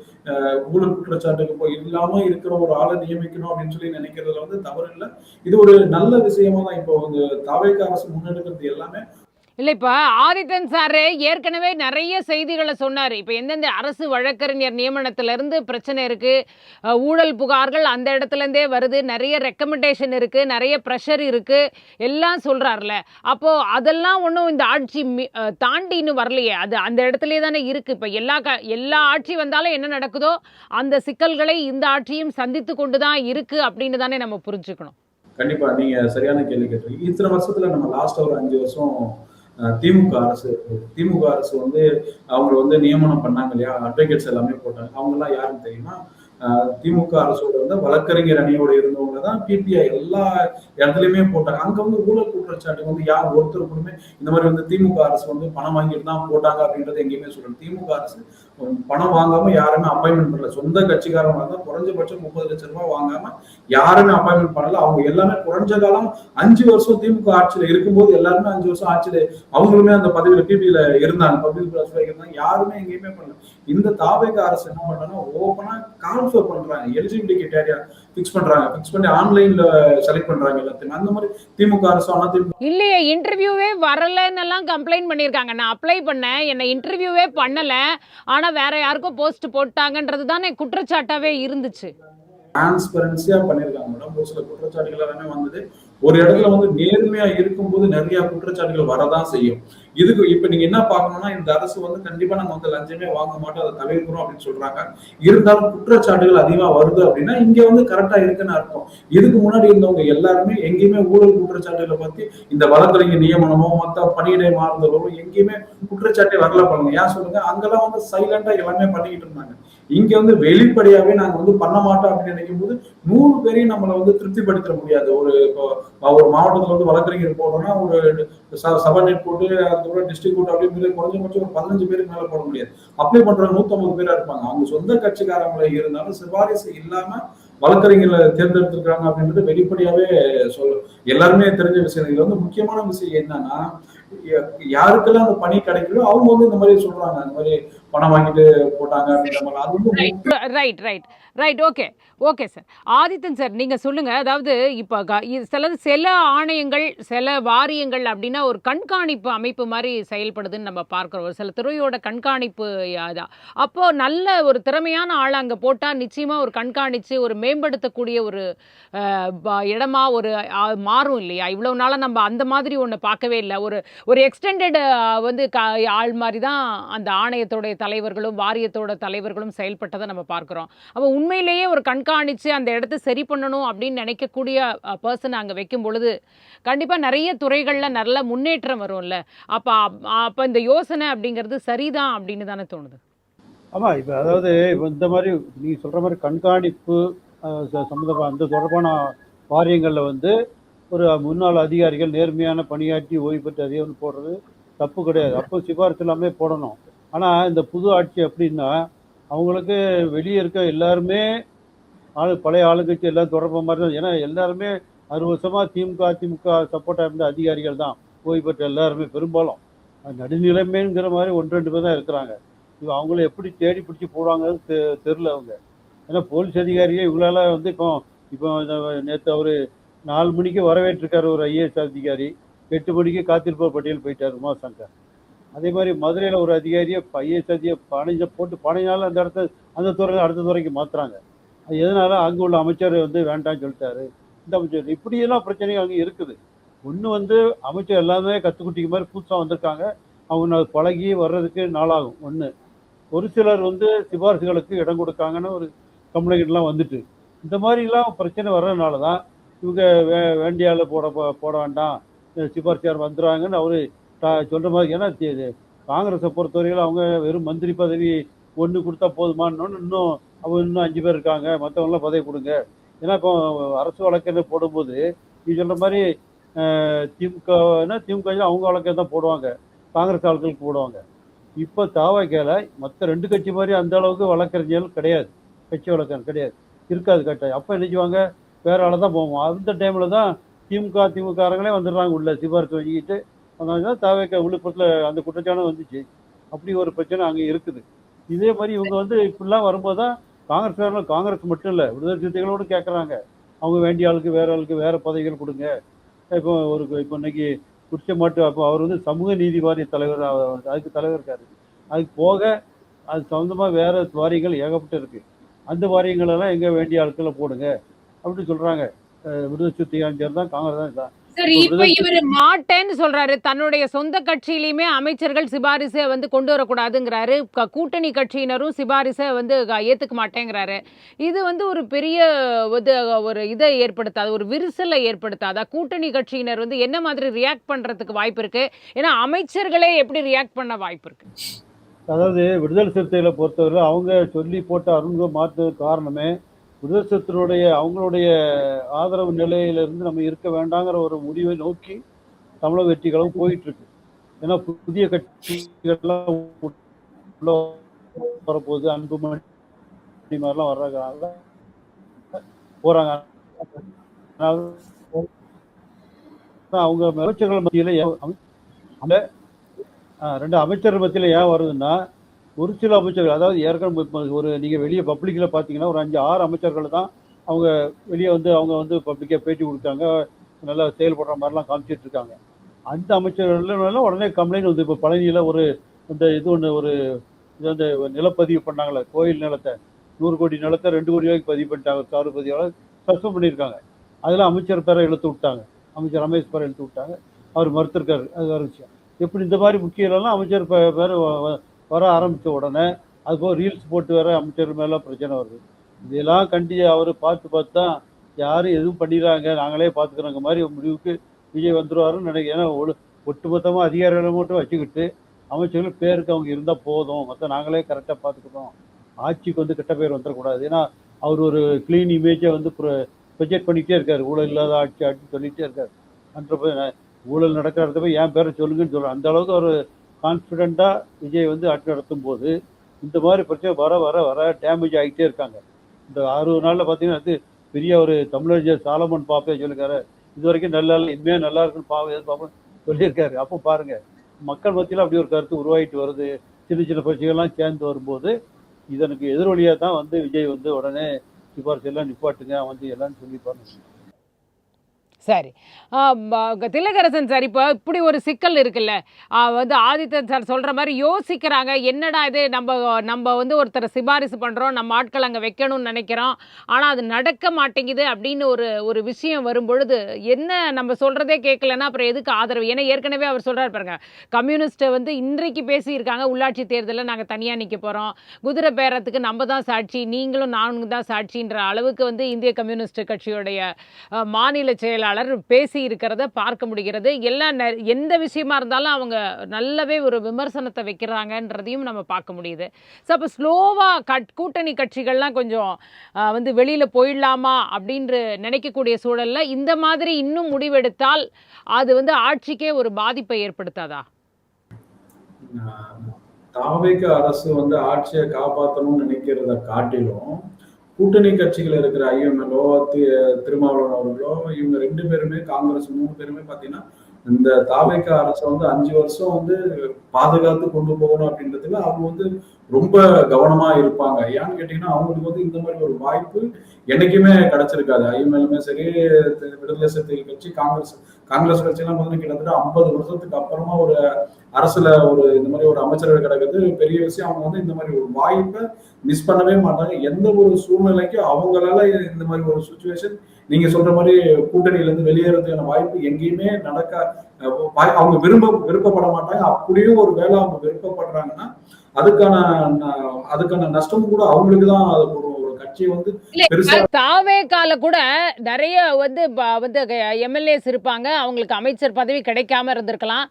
ஊழல் குற்றச்சாட்டுக்கு போய் இல்லாம இருக்கிற ஒரு ஆளை நியமிக்கணும் அப்படின்னு சொல்லி நினைக்கிறதுல வந்து தவறு இல்லை. இது ஒரு நல்ல விஷயமா தான் இப்போ வந்து தாவேகா அரசு முன்னெடுக்கிறது எல்லாமே. இல்லை, இப்போ ஆதித்தன் சாரு ஏற்கனவே நிறைய செய்திகளை சொன்னார். இப்போ எந்தெந்த அரசு வழக்கறிஞர் நியமனத்திலேருந்து பிரச்சனை இருக்குது, ஊழல் புகார்கள் அந்த இடத்துலேருந்தே வருது, நிறைய ரெக்கமெண்டேஷன் இருக்குது, நிறைய ப்ரெஷர் இருக்குது, எல்லாம் சொல்கிறார்ல. அப்போது அதெல்லாம் ஒன்றும் இந்த ஆட்சி தாண்டி இன்னும் வரலையே, அது அந்த இடத்துலே தானே இருக்குது. இப்போ எல்லா ஆட்சி வந்தாலும் என்ன நடக்குதோ அந்த சிக்கல்களை இந்த ஆட்சியும் சந்தித்து கொண்டு தான் இருக்குது அப்படின்னு தானே நம்ம புரிஞ்சுக்கணும். கண்டிப்பா நீங்க சரியான கேள்வி கேட்டிருக்கீங்க. இத்தனை வருஷத்துல நம்ம லாஸ்ட் ஒரு 5 வருஷம் திமுக அரசு வந்து அவங்க வந்து நியமனம் பண்ணாங்க இல்லையா, அட்வொகேட்ஸ் எல்லாமே போட்டாங்க. அவங்க எல்லாம் யாருன்னு தெரியுமா? திமுக அரசோட வந்து வழக்கறிஞர் அணியோட இருந்தவங்க தான் பிபிஐ எல்லா இடத்துலயுமே போட்டாங்க. அங்க வந்து ஊழல் குற்றச்சாட்டு வந்து யார் ஒருத்தருக்குமே இந்த மாதிரி வந்து திமுக அரசு வந்து பணம் வாங்கிட்டு தான் போட்டாங்க அப்படின்றத எங்கேயுமே சொல்லணும். திமுக அரசு பணம் வாங்காம யாருமே அப்பாயின்மெண்ட் பண்ணல. சொந்த கட்சிக்காரங்க தான் குறைஞ்சபட்சம் 30 லட்சம் ரூபாய் வாங்காம யாருமே அப்பாயின்மெண்ட் பண்ணல. அவங்க எல்லாமே குறைஞ்ச காலம் 5 வருஷம் திமுக ஆட்சியில இருக்கும்போது எல்லாருமே 5 வருஷம் ஆட்சியில அவங்களுமே அந்த பதவியில பிபில இருந்தாங்க, பப்ளிக் இருந்தாங்க. யாருமே எங்கேயுமே பண்ணல. இந்த தாவேகா அரசு என்ன பண்றாங்கன்னா ஓப்பனா கால்ஃபர் பண்றாங்க, எலிஜிபிலிட்டி கிரைட்டீரியா ஃபிக்ஸ் பண்ணி ஆன்லைன்ல செலக்ட் பண்றாங்க எல்லாத்தையும். அந்த மாதிரி திமுக அரசு இல்லையே, இன்டர்வியூவே வரலன்னு எல்லாம் கம்ப்ளைண்ட் பண்ணியிருக்காங்க. நான் அப்ளை பண்ணேன், என்னை இன்டர்வியூவே பண்ணல, ஆனா வேற யாருக்கும் போஸ்ட் போட்டாங்கன்றது தானே குற்றச்சாட்டாவே இருந்துச்சு. டிரான்ஸ்பரன்சியா பண்ணிருக்காங்க மேடம். ஒரு சில குற்றச்சாட்டுகள் எல்லாமே வந்தது. ஒரு இடத்துல வந்து நேர்மையா இருக்கும்போது நிறைய குற்றச்சாட்டுகள் வரதான் செய்யும். இதுக்கு இப்ப நீங்க என்ன பார்க்கணும்னா, இந்த அரசு வந்து கண்டிப்பா நம்ம வந்து லஞ்சமே வாங்க மாட்டோம், அதை தவிர்க்கிறோம் அப்படின்னு சொல்றாங்க. இருந்தாலும் குற்றச்சாட்டுகள் அதிகமா வருது அப்படின்னா இங்க வந்து கரெக்டா இருக்குன்னு அர்த்தம். இதுக்கு முன்னாடி இருந்தவங்க எல்லாருமே எங்கேயுமே ஊழல் குற்றச்சாட்டுகளை பத்தி இந்த வழக்கறிஞர் நியமனமோ மத்த பணியிடை மாறுதலோ எங்கேயுமே குற்றச்சாட்டே வரல பண்ணுங்க. ஏன் சொல்லுங்க? அங்கெல்லாம் வந்து சைலண்டா எல்லாமே பண்ணிக்கிட்டு இருந்தாங்க. இங்க வந்து வெளிப்படையாவே நாங்க வந்து பண்ண மாட்டோம் அப்படின்னு நினைக்கும் போது 100 பேரையும் நம்மளை வந்து திருப்திப்படுத்த முடியாது. ஒரு மாவட்டத்துல வந்து வழக்கறிஞர் போடுறோம்னா ஒரு சபாநெட் போட்டு அதுக்கப்புறம் டிஸ்ட்ரிக்ட் கோர்ட் அப்படின்னு குறைஞ்சபட்சம் ஒரு 15 பேருக்கு மேல போட முடியாது. அப்ளை பண்ற 150 பேரா இருப்பாங்க. அவங்க சொந்த கட்சிக்காரங்களே இருந்தாலும் சிபாரிசு இல்லாம வழக்கறிஞர்களை தேர்ந்தெடுத்திருக்காங்க அப்படின்றது வெளிப்படையாவே எல்லாருமே தெரிஞ்ச விஷயம். இதுல வந்து முக்கியமான விஷயம் என்னன்னா, யாருக்கெல்லாம் அந்த பணி கிடைக்கலோ அவங்க வந்து இந்த மாதிரி சொல்றாங்க, இந்த மாதிரி பணம் வாங்கிட்டு போட்டாங்க அப்படின்ற மாதிரி. அது வந்து right. Okay sir. Adithan sir, நீங்க சொல்லுங்க. அதாவது இப்ப சில ஆணையங்கள் சில வாரியங்கள் அப்படின்னா ஒரு கண்காணிப்பு அமைப்பு மாதிரி செயல்படுதுன்னு நம்ம பார்க்கிறோம். ஒரு சில துறையோட கண்காணிப்பு அதான். அப்போ நல்ல ஒரு திறமையான ஆளை அங்க போட்டா நிச்சயமா ஒரு கண்காணிச்சு ஒரு மேம்படுத்தக்கூடிய ஒரு இடமா ஒரு மாறும் இல்லையா? இவ்வளவு நாளா நம்ம அந்த மாதிரி ஒண்ணு பார்க்கவே இல்லை. ஒரு எக்ஸ்டெண்டட் வந்து ஆள் மாதிரி தான் அந்த ஆணையத்தோட தலைவர்களும் வாரியத்தோட தலைவர்களும் செயல்பட்டதை நம்ம பார்க்கிறோம். அப்போ உண்மையிலேயே ஒரு கண்காணிச்சு அந்த இடத்த சரி பண்ணணும் அப்படின்னு நினைக்கக்கூடிய பர்சன் அங்கே வைக்கும் பொழுது கண்டிப்பாக நிறைய துறைகளில் நல்ல முன்னேற்றம் வரும்ல. அப்போ இந்த யோசனை அப்படிங்கிறது சரிதான் அப்படின்னு தானே தோணுது. ஆமாம், இப்போ அதாவது இப்போ இந்த மாதிரி நீங்கள் சொல்கிற மாதிரி கண்காணிப்பு சம்மந்தமாக அந்த தொடர்பான வாரியங்களில் வந்து ஒரு முன்னாள் அதிகாரிகள் நேர்மையான பணியாற்றி ஓய்வு பெற்ற அதிகாரிகள் போடுறது தப்பு கிடையாது. அப்போ சிபாரிசு எல்லாமே போடணும். ஆனால் இந்த புது ஆட்சி அப்படின்னா அவங்களுக்கு வெளியே இருக்க எல்லாருமே பழைய ஆளுங்கட்சி எல்லாம் தொடர்பு மாதிரி தான். ஏன்னா எல்லாருமே 60 வருஷமா திமுக சப்போர்ட்டாக இருந்த அதிகாரிகள் தான் ஓய்வு பெற்ற எல்லாருமே. பெரும்பாலும் நடுநிலைமைங்கிற மாதிரி 1-2 பேர் தான் இருக்கிறாங்க. அவங்கள எப்படி தேடி பிடிச்சி போடுவாங்கன்னு தெரில அவங்க. ஏன்னா போலீஸ் அதிகாரியே இவங்களால வந்து இப்போ இப்போ நேற்று அவர் 4 மணிக்கு வரவேற்றிருக்காரு ஒரு ஐஏஎஸ் அதிகாரி, 8 மணிக்கு காத்திருப்போர் பட்டியல் போயிட்டார் உமாசங்கர். அதே மாதிரி மதுரையில் ஒரு அதிகாரியை ஐஏஎஸ் அதிகாரி பணிஞ்ச போட்டு பணியினால அந்த இடத்த அந்த துறையில் அடுத்த துறைக்கு மாற்றுறாங்க. அது எதனால அங்கே உள்ள அமைச்சர் வந்து வேண்டாம்னு சொல்லிட்டாரு, இந்த அமைச்சர் இப்படியெல்லாம் பிரச்சனைகள் அங்கே இருக்குது. ஒன்று வந்து அமைச்சர் எல்லாமே கத்துக்குட்டிக்கு மாதிரி புதுசாக வந்திருக்காங்க, அவங்க பழகி வர்றதுக்கு நாளாகும். ஒன்று ஒரு சிலர் வந்து சிபாரிசுகளுக்கு இடம் கொடுக்காங்கன்னு ஒரு கம்ப்ளைண்ட்லாம் வந்துட்டு, இந்த மாதிரிலாம் பிரச்சனை வர்றதுனால தான் இவங்க வேண்டியால போட வேண்டாம், சிபாரிசார் வந்துடுவாங்கன்னு அவரு சொல்ற மாதிரி. ஏன்னா காங்கிரஸை பொறுத்தவரையில் அவங்க வெறும் மந்திரி பதவி ஒன்று கொடுத்தா போதுமானு, இன்னும் அவங்க இன்னும் 5 பேர் இருக்காங்க, மற்றவங்களாம் பதவி கொடுங்க. ஏன்னா இப்போ அரசு வழக்கெண்ணு போடும்போது நீ சொல்ற மாதிரி திமுக அவங்க வழக்கம் தான் போடுவாங்க, காங்கிரஸ் ஆட்களுக்கு போடுவாங்க. இப்போ தாவாக்கையில் மற்ற 2 கட்சி மாதிரி அந்த அளவுக்கு வழக்கறிஞர்கள் கிடையாது, கட்சி வழக்கறிஞர் கிடையாது, இருக்காது கட்டாயம். அப்போ என்ன செய்வாங்க, வேற ஆளை தான் போவோம். அந்த டைமில் தான் திமுககாரங்களே வந்துடுறாங்க உள்ள சிபாரிசு வச்சுக்கிட்டு. அதனால தாவேக்க விழுப்புரத்தில் அந்த குற்றச்சாட்டு வந்துச்சு. அப்படி ஒரு பிரச்சனை அங்கே இருக்குது. இதே மாதிரி இவங்க வந்து இப்படிலாம் வரும்போது தான் காங்கிரஸ் மட்டும் இல்லை, விடுதலை சிறுத்தைகளோடு கேட்குறாங்க, அவங்க வேண்டிய ஆளுக்கு வேற பதவிகள் கொடுங்க. இப்போ இன்னைக்கு குற்றமாட்டு அப்போ அவர் வந்து சமூக நீதி வாரிய தலைவர், அதுக்கு தலைவர் இருக்காரு. அதுக்கு போக அது சம்மந்தமாக வேற வாரியங்கள் ஏகப்பட்டு இருக்கு. அந்த வாரியங்களெல்லாம் எங்கே வேண்டிய ஆட்களை போடுங்க அப்படின்னு சொல்றாங்க. விடுதலை சிறுத்தைகள் தான், காங்கிரஸ் தான். சரி, இப்ப இவரு மாட்டேன்னு சொல்றாரு. தன்னுடைய சொந்த கட்சியிலுமே அமைச்சர்கள் சிபாரிசை வந்து கொண்டு வரக்கூடாதுங்கிறாரு. கூட்டணி கட்சியினரும் சிபாரிசை வந்து ஏத்துக்க மாட்டேங்கிறாரு. இது வந்து ஒரு பெரிய ஒரு இதை ஏற்படுத்தாது, ஒரு விரிசலை ஏற்படுத்தாதா? கூட்டணி கட்சியினர் வந்து என்ன மாதிரி ரியாக்ட் பண்றதுக்கு வாய்ப்பு இருக்கு? ஏன்னா அமைச்சர்களே எப்படி ரியாக்ட் பண்ண வாய்ப்பு இருக்கு? அதாவது விடுதலை சிறுத்தைகளை பொறுத்தவரை அவங்க சொல்லி போட்ட அறிமுகம் மாற்று காரணமே விடுதலை சிறுத்தைகளுடைய அவங்களுடைய ஆதரவு நிலையிலிருந்து நம்ம இருக்க வேண்டாங்கிற ஒரு முடிவை நோக்கி தமிழக வெற்றிகளும் போயிட்டு இருக்கு. ஏன்னா புதிய கட்சிகள்லாம் உள்ள வரப்போகுது, அன்புமணி மாதிரிலாம் வர்றதுனால போறாங்க. அவங்க அமைச்சர்கள் மத்தியில அந்த 2 அமைச்சர்கள் மத்தியில ஏன் வருதுன்னா, ஒரு சில அமைச்சர்கள், அதாவது ஏற்கனவே ஒரு நீங்கள் வெளியே பப்ளிக்கில் பார்த்தீங்கன்னா ஒரு 5-6 அமைச்சர்கள் தான் அவங்க வெளியே வந்து அவங்க வந்து பப்ளிக்காக பேட்டி கொடுத்தாங்க, நல்லா செயல்படுற மாதிரிலாம் காமிச்சிட்டு இருக்காங்க. அந்த அமைச்சர்கள் உடனே கம்ப்ளைண்ட் வந்து இப்போ பழனியில் ஒரு இந்த இது ஒன்று ஒரு இது வந்து நிலப்பதிவு பண்ணாங்களே, கோயில் நிலத்தை 100 கோடி நிலத்தை 2 கோடி ரூபாய்க்கு பதிவு பண்ணிட்டாங்க, சாறு பதிவாளர் சஸ்பெண்ட் பண்ணியிருக்காங்க. அதில் அமைச்சர் பேரை இழுத்து விட்டாங்க, அமைச்சர் ரமேஷ் பேரை இழுத்து விட்டாங்க, அவர் மறுத்திருக்காரு. அது வேறு விஷயம். எப்படி இந்த மாதிரி முக்கியம் அமைச்சர் பேர் வர ஆரம்பித்த உடனே அதுபோக ரீல்ஸ் போட்டு வேற அமைச்சர் மேலாம் பிரச்சனை வருது. இதெல்லாம் அவர் பார்த்து தான் யாரும் எதுவும் பண்ணிடுறாங்க, நாங்களே பார்த்துக்கிறோங்க மாதிரி முடிவுக்கு விஜய் வந்துடுவாருன்னு நினைக்கிறேன். ஏன்னா ஒட்டுமொத்தமாக அதிகாரிகளை மட்டும் வச்சுக்கிட்டு அமைச்சர்கள் பேருக்கு அவங்க இருந்தால் போதும், மற்ற நாங்களே கரெக்டாக பார்த்துக்கிறோம், ஆட்சிக்கு வந்து கெட்ட பேர் வந்துடக்கூடாது. ஏன்னா அவர் ஒரு கிளீன் இமேஜை வந்து ப்ரொஜெக்ட் பண்ணிகிட்டே இருக்காரு, ஊழல் இல்லாத ஆட்சி சொல்லிகிட்டே இருக்காரு. ஊழல் நடக்கிறத போய் என் பேரை சொல்லுங்கன்னு சொல்கிறேன். அந்த அளவுக்கு ஒரு கான்ஃபிடென்ட்டாக விஜய் வந்து ஆட்சி நடத்தும் போது இந்த மாதிரி பிரச்சனை வர வர வர டேமேஜ் ஆகிட்டே இருக்காங்க. இந்த 60 நாளில் பார்த்தீங்கன்னா அது பெரிய ஒரு தமிழறிஞர் சாலமன் பாப்பே சொல்லியிருக்காரு, இது வரைக்கும் நல்லா இல்லை, இனிமேல் நல்லா இருக்குன்னு பாப்பேன் சொல்லியிருக்காரு. அப்போ பாருங்க, மக்கள் மத்தியில் அப்படி ஒரு கருத்து உருவாகிட்டு வருது. சின்ன சின்ன பிரச்சனைகள்லாம் சேர்ந்து வரும்போது இதனுக்கு எதிரொலியாக தான் வந்து விஜய் வந்து உடனே சிபாரிசு எல்லாம் நிப்பாட்டுங்க வந்து எல்லாம் சொல்லி பாருங்க. சரி, திலகரசன் சார், இப்போ இப்படி ஒரு சிக்கல் இருக்குல்ல, வந்து ஆதித்தன் சார் சொல்கிற மாதிரி யோசிக்கிறாங்க, என்னடா இது, நம்ம வந்து ஒருத்தரை சிபாரிசு பண்ணுறோம், நம்ம ஆட்கள் அங்கே வைக்கணும்னு நினைக்கிறோம், ஆனால் அது நடக்க மாட்டேங்குது அப்படின்னு ஒரு விஷயம் வரும்பொழுது என்ன நம்ம சொல்கிறதே கேட்கலன்னா அப்புறம் எதுக்கு ஆதரவு? ஏன்னா ஏற்கனவே அவர் சொல்கிறார் பாருங்க, கம்யூனிஸ்ட்டை வந்து இன்றைக்கு பேசியிருக்காங்க, உள்ளாட்சி தேர்தலில் நாங்கள் தனியாக நிற்க போகிறோம், குதிரை பேரத்துக்கு நம்ம தான் சாட்சி, நீங்களும் நானும் தான் சாட்சின்ற அளவுக்கு வந்து இந்திய கம்யூனிஸ்ட் கட்சியுடைய மாநில செயலாளர் பேசி இருக்கிறத பார்க்க முடிகிறது. எந்த விஷயமா இருந்தாலும் அவங்க நல்லாவே ஒரு விமர்சனத்தை வைக்கிறாங்கன்றதையும் நம்ம பார்க்க முடியுது. ஸோ அப்போ ஸ்லோவா கூட்டணி கட்சிகள்லாம் கொஞ்சம் வந்து வெளியில போயிடலாமா அப்படின்று நினைக்கக்கூடிய சூழல்ல இந்த மாதிரி இன்னும் முடிவெடுத்தால் அது வந்து ஆட்சிக்கே ஒரு பாதிப்பை ஏற்படுத்தாதா? தாவேக அரசு வந்து ஆட்சியை காப்பாற்றணும்னு நினைக்கிறத காட்டிலும் கூட்டணி கட்சிகள் இருக்கிற ஐஎம்எல்ஓ திருமாவளவன் அவர்களோ இவங்க 2 பேருமே, காங்கிரஸ் 3 பேருமே பார்த்தீங்கன்னா இந்த தாவேக அரசை வந்து 5 வருஷம் வந்து பாதுகாத்து கொண்டு போகணும் அப்படின்றதுல அவங்க வந்து ரொம்ப கவனமா இருப்பாங்க. ஏன்னு கேட்டீங்கன்னா அவங்களுக்கு வந்து இந்த மாதிரி ஒரு வாய்ப்பு என்னைக்குமே கிடைச்சிருக்காது. ஐஎம்எல்லுமே சரி, விடுதலை சிறுத்தைகள் கட்சி, காங்கிரஸ் கட்சியெல்லாம் பார்த்தீங்கன்னா கிட்டத்தட்ட 50 வருஷத்துக்கு அப்புறமா ஒரு அரசுல ஒரு இந்த மாதிரி ஒரு அமைச்சரவை கிடைக்கிறது பெரிய விஷயம். அவங்க வந்து இந்த மாதிரி ஒரு வாய்ப்பை மிஸ் பண்ணவே மாட்டாங்க. எந்த ஒரு சூழ்நிலைக்கு அவங்களால இந்த மாதிரி ஒரு சுச்சுவேஷன் நீங்க சொல்ற மாதிரி கூட்டணியில இருந்து வெளியேறதுக்கான வாய்ப்பு எங்கேயுமே நடக்க அவங்க விருப்பப்பட மாட்டாங்க. அப்படியும் ஒரு வேலை அவங்க விருப்பப்படுறாங்கன்னா அதுக்கான அதுக்கான நஷ்டமும் கூட அவங்களுக்கு தான். அது ஒரு கட்சியை வந்து பெருசா தாவேகால கூட நிறைய வந்து வந்து எம்எல்ஏஸ் இருப்பாங்க, அவங்களுக்கு அமைச்சர் பதவி கிடைக்காம இருந்திருக்கலாம்,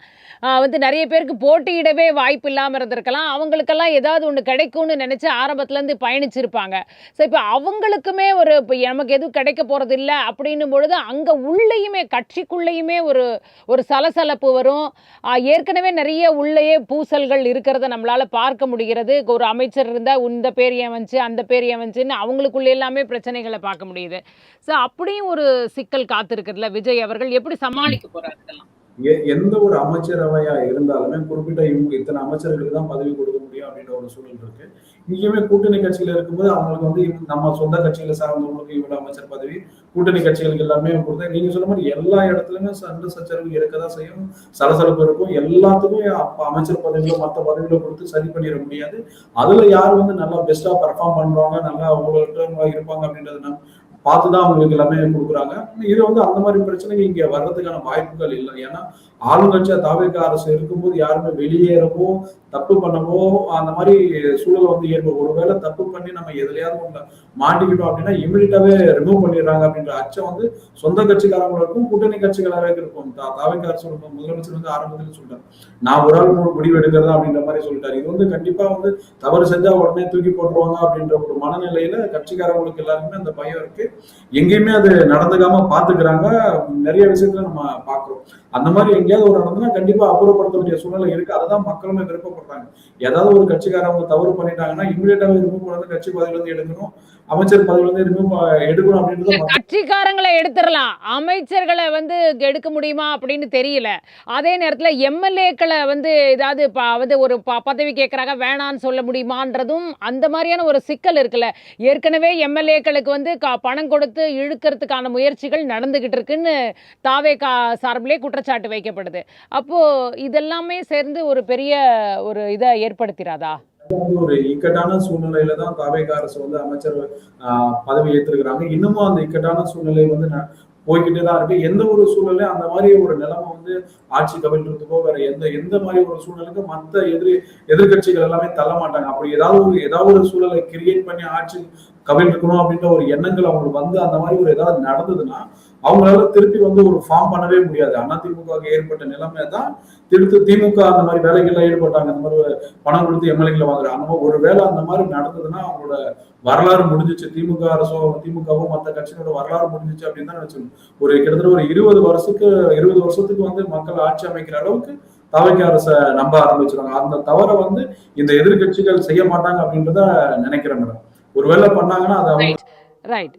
வந்து நிறைய பேருக்கு போட்டியிடவே வாய்ப்பு இல்லாமல் இருந்திருக்கலாம், அவங்களுக்கெல்லாம் ஏதாவது ஒன்று கிடைக்கும்னு நினைச்சு ஆரம்பத்துலேருந்து பயணிச்சிருப்பாங்க. ஸோ இப்போ அவங்களுக்குமே ஒரு இப்போ நமக்கு எதுவும் கிடைக்க போறது இல்லை அப்படின்னும் பொழுது அங்கே உள்ளேயுமே கட்சிக்குள்ளேயுமே ஒரு ஒரு சலசலப்பு வரும். ஏற்கனவே நிறைய உள்ளேயே பூசல்கள் இருக்கிறத நம்மளால பார்க்க முடிகிறது. ஒரு அமைச்சர் இருந்தால் இந்த பேர் ஏன் வந்துச்சு, அந்த பேர் ஏன் வந்துச்சுன்னு அவங்களுக்குள்ள எல்லாமே பிரச்சனைகளை பார்க்க முடியுது. ஸோ அப்படியும் ஒரு சிக்கல் காத்திருக்குதுல்ல. விஜய் அவர்கள் எப்படி சமாளிக்க போறாரு இதெல்லாம்? எந்த ஒரு அமைச்சரவையா இருந்தாலுமே குறிப்பிட்ட இத்தனை அமைச்சர்களுக்கு தான் பதவி கொடுக்க முடியும் அப்படின்ற ஒரு சூழல் இருக்கு. இங்கேயுமே கூட்டணி கட்சியில இருக்கும்போது அவங்களுக்கு வந்து நம்ம சொந்த கட்சியில சார்ந்தவங்களுக்கு இவ்வளவு அமைச்சர் பதவி, கூட்டணி கட்சிகளுக்கு எல்லாமே கொடுத்தேன். நீங்க சொன்ன மாதிரி எல்லா இடத்துலயுமே சண்டை சச்சரவு இருக்கதான் செய்யும், சலசலப்பு இருக்கும். எல்லாத்துக்கும் அமைச்சர் பதவியில மற்ற பதவியில கொடுத்து சரி பண்ணிட முடியாது. அதுல யார் வந்து நல்லா பெஸ்டா பெர்ஃபார்ம் பண்றாங்க, நல்லா அவ்வளவு இருப்பாங்க அப்படின்றது பார்த்துதான் அவங்களுக்கு எல்லாமே கொடுக்குறாங்க. இது வந்து அந்த மாதிரி பிரச்சனைகள் இங்க வர்றதுக்கான வாய்ப்புகள் இல்லை. ஏன்னா ஆளுங்கட்சியா தாவேகா அரசு இருக்கும்போது யாருமே வெளியேறவோ தப்பு பண்ணவோ அந்த மாதிரி சூழல் வந்து ஏற்படும். ஒருவேளை தப்பு பண்ணி நம்ம எதுலையாவது ஒன்று மாட்டிக்கிட்டோம் அப்படின்னா இமிடியட்டாவே ரிமூவ் பண்ணிடுறாங்க அப்படின்ற அச்சம் வந்து சொந்த கட்சிக்காரங்களுக்கும் கூட்டணி கட்சிகளாக இருக்கும். தாவேகா அரசு முதலமைச்சர் வந்து ஆரம்பத்தில் சொல்லிட்டாரு, நான் ஒரு ஆள் முடிவு எடுக்கிறதா அப்படின்ற மாதிரி சொல்லிட்டாரு. இது வந்து கண்டிப்பா வந்து தவறு செஞ்சா உடனே தூக்கி போட்டுருவாங்க அப்படின்ற ஒரு மனநிலையில கட்சிக்காரங்களுக்கு எல்லாருக்குமே அந்த பயம் இருக்கு. எங்கேயுமே அது நடந்துக்காம பாத்துக்கிறாங்க. நிறைய விஷயத்துல நம்ம பாக்குறோம். அந்த மாதிரி எங்கேயாவது ஒரு நடந்ததுன்னா கண்டிப்பா அப்புறப்படுத்த வேண்டிய சூழ்நிலை இருக்கு. அதுதான் மக்களுமே விருப்பப்படுறாங்க. ஏதாவது ஒரு கட்சிக்காரங்க தவறு பண்ணிட்டாங்கன்னா இமீடியட்டாவே ரிமூவ் பண்ணி கட்சி பதவியில இருந்து எடுக்கணும், அமைச்சர் பதவியில இருந்து ரிமூவ் எடுக்கணும் அப்படின்றது. கட்சிக்காரங்களை எடுத்துடலாம், அமைச்சர்களை வந்து எடுக்க முடியுமா அப்படின்னு தெரியல. அதே நேரத்துல எம்எல்ஏக்களை வந்து ஏதாவது வந்து ஒரு பதவி கேட்கறாங்க, வேணான்னு சொல்ல முடியுமான்றதும் அந்த மாதிரியான ஒரு சிக்கல் இருக்குல்ல. ஏற்கனவே எம்எல்ஏக்களுக்கு வந்து பணம் கொடுத்து இழுக்கிறதுக்கான முயற்சிகள் நடந்துகிட்டு இருக்குன்னு தாவேகா சார்பிலே குற்றச்சாட்டு வைக்கப்படுது. அப்போ இதெல்லாமே சேர்ந்து ஒரு பெரிய ஒரு இதை ஏற்படுத்திராதா? ஒரு இக்கட்டான சூழ்நிலையில தான் தாவேகா அரசு வந்து அமைச்சர் பதவி ஏற்றிருக்கிறாங்க. இன்னமும் அந்த இக்கட்டான சூழ்நிலை வந்து போய்கிட்டே தான் இருக்கு. எந்த ஒரு சூழ்நிலையும் அந்த மாதிரி ஒரு நிலைமை வந்து ஆட்சி கவிழ்றதுக்கோ வேற எந்த மாதிரி ஒரு சூழ்நிலைக்கு மற்ற எதிர்கட்சிகள் எல்லாமே தள்ள மாட்டாங்க. அப்படி ஏதாவது ஒரு சூழலை கிரியேட் பண்ணி ஆட்சி கவிழ்க்கணும் அப்படின்ற ஒரு எண்ணங்கள் அவங்களுக்கு வந்து அந்த மாதிரி ஒரு ஏதாவது நடந்ததுன்னா அவங்களால திருப்பி வந்து ஒரு ஃபார்ம் பண்ணவே முடியாது. அதிமுக ஏற்பட்ட நிலைமை தான் திருத்து திமுக அந்த மாதிரி வேலைகள்ல ஈடுபட்டாங்க. அந்த மாதிரி பணம் கொடுத்து எம்எல்ஏக்களை வாங்குறாங்க. அந்த மாதிரி ஒரு வேலை அந்த மாதிரி நடந்ததுன்னா அவங்களோட வரலாறு முடிஞ்சிச்சு. திமுக அரசோ திமுகவும் மற்ற கட்சியோட வரலாறு முடிஞ்சிச்சு அப்படின்னு தான் நினைச்சோம். ஒரு கிட்டத்தட்ட ஒரு 20 வருஷத்துக்கு வந்து மக்கள் ஆட்சி அமைக்கிற அளவுக்கு தாவேகா அரசை நம்ப ஆரம்பிச்சிருவாங்க. அந்த தவறை வந்து இந்த எதிர்கட்சிகள் செய்ய மாட்டாங்க அப்படின்றத நினைக்கிறேன் மேடம். ஒருவேளை பண்ணாங்கன்னா அது ரைட்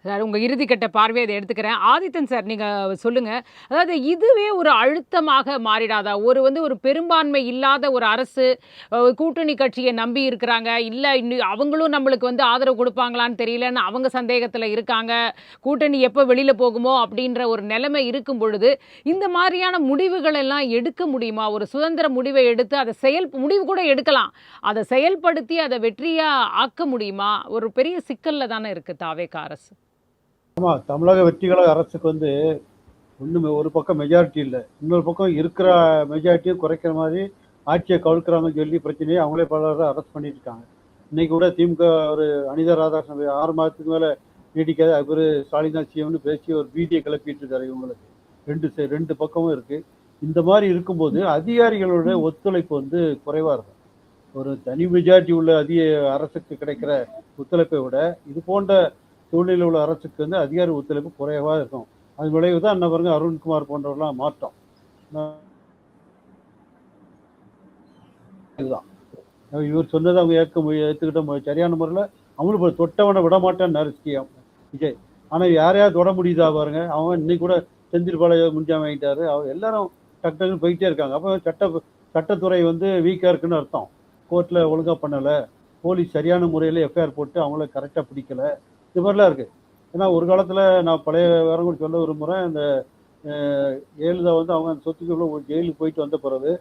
சார், உங்கள் இறுதிக்கட்ட பார்வையை அதை எடுத்துக்கிறேன். ஆதித்தன் சார், நீங்கள் சொல்லுங்கள். அதாவது இதுவே ஒரு அழுத்தமாக மாறிடாதா? ஒரு பெரும்பான்மை இல்லாத ஒரு அரசு கூட்டணி கட்சியை நம்பி இருக்கிறாங்க, இல்லை இன்னும் அவங்களும் நம்மளுக்கு வந்து ஆதரவு கொடுப்பாங்களான்னு தெரியலன்னு அவங்க சந்தேகத்தில் இருக்காங்க, கூட்டணி எப்போ வெளியில் போகுமோ அப்படின்ற ஒரு நிலைமை இருக்கும் பொழுது இந்த மாதிரியான முடிவுகள் எல்லாம் எடுக்க முடியுமா? ஒரு சுதந்திர முடிவை எடுத்து அதை முடிவு கூட எடுக்கலாம், அதை செயல்படுத்தி அதை வெற்றியாக ஆக்க முடியுமா? ஒரு பெரிய சிக்கலில் தானே இருக்குது தாவேகா அரசு. ஆமாம், தமிழக வெற்றிக்கழக அரசுக்கு வந்து ஒன்றுமே ஒரு பக்கம் மெஜாரிட்டி இல்லை, இன்னொரு பக்கம் இருக்கிற மெஜாரிட்டியும் குறைக்கிற மாதிரி ஆட்சியை கவிழ்க்கிறாங்கன்னு சொல்லி பிரச்சனையை அவங்களே பலரை அரெஸ்ட் பண்ணிட்டு இருக்காங்க. இன்னைக்கு கூட திமுக ஒரு அனிதா ராதாகிருஷ்ணன் 6 மாதத்துக்கு மேலே நீடிக்காத அவர் ஸ்டாலின் தான் சிஎம்னு பேசி ஒரு பீதியை கிளப்பிட்டு இருக்காரு. இவங்களுக்கு ரெண்டு பக்கமும் இருக்கு. இந்த மாதிரி இருக்கும்போது அதிகாரிகளோட ஒத்துழைப்பு வந்து குறைவாக இருக்கும். ஒரு தனி மெஜாரிட்டி உள்ள அரசுக்கு கிடைக்கிற ஒத்துழைப்பை விட இது போன்ற சூழ்நிலையில் உள்ள அரசுக்கு வந்து அதிகாரி ஒத்துழைப்பு குறைவாக இருக்கும். அது விளைவு தான் என்ன பாருங்க, அருண்குமார் போன்றவர்களாம் மாற்றம். இதுதான் இவர் சொன்னதை அவங்க ஏற்றுக்கிட்ட சரியான முறையில் அவங்களுக்கு தொட்டவனை விட மாட்டேன்னு விஜய். ஆனால் யாரையாவது தொட முடியுதா பாருங்க. அவன் இன்னைக்கு கூட செந்தில் பாலாஜி முன்ஜாமீன் வாங்கிட்டாரு. அவங்க எல்லாரும் டக்குன்னு போயிட்டே இருக்காங்க. அப்போ சட்டத்துறை வந்து வீக்காக இருக்குன்னு அர்த்தம். கோர்ட்டில் ஒழுங்காக பண்ணலை, போலீஸ் சரியான முறையில் எஃப்ஐஆர் போட்டு அவங்கள கரெக்டாக பிடிக்கலை, இது மாதிரிலாம் இருக்குது. ஏன்னா ஒரு காலத்தில் நான் பழைய விவரங்கள் சொல்ல விரும்புகிறேன். இந்த ஜெயலலிதா வந்து அவங்க அந்த சொத்துக்குள்ள ஒரு ஜெயிலுக்கு போயிட்டு வந்த பிறகு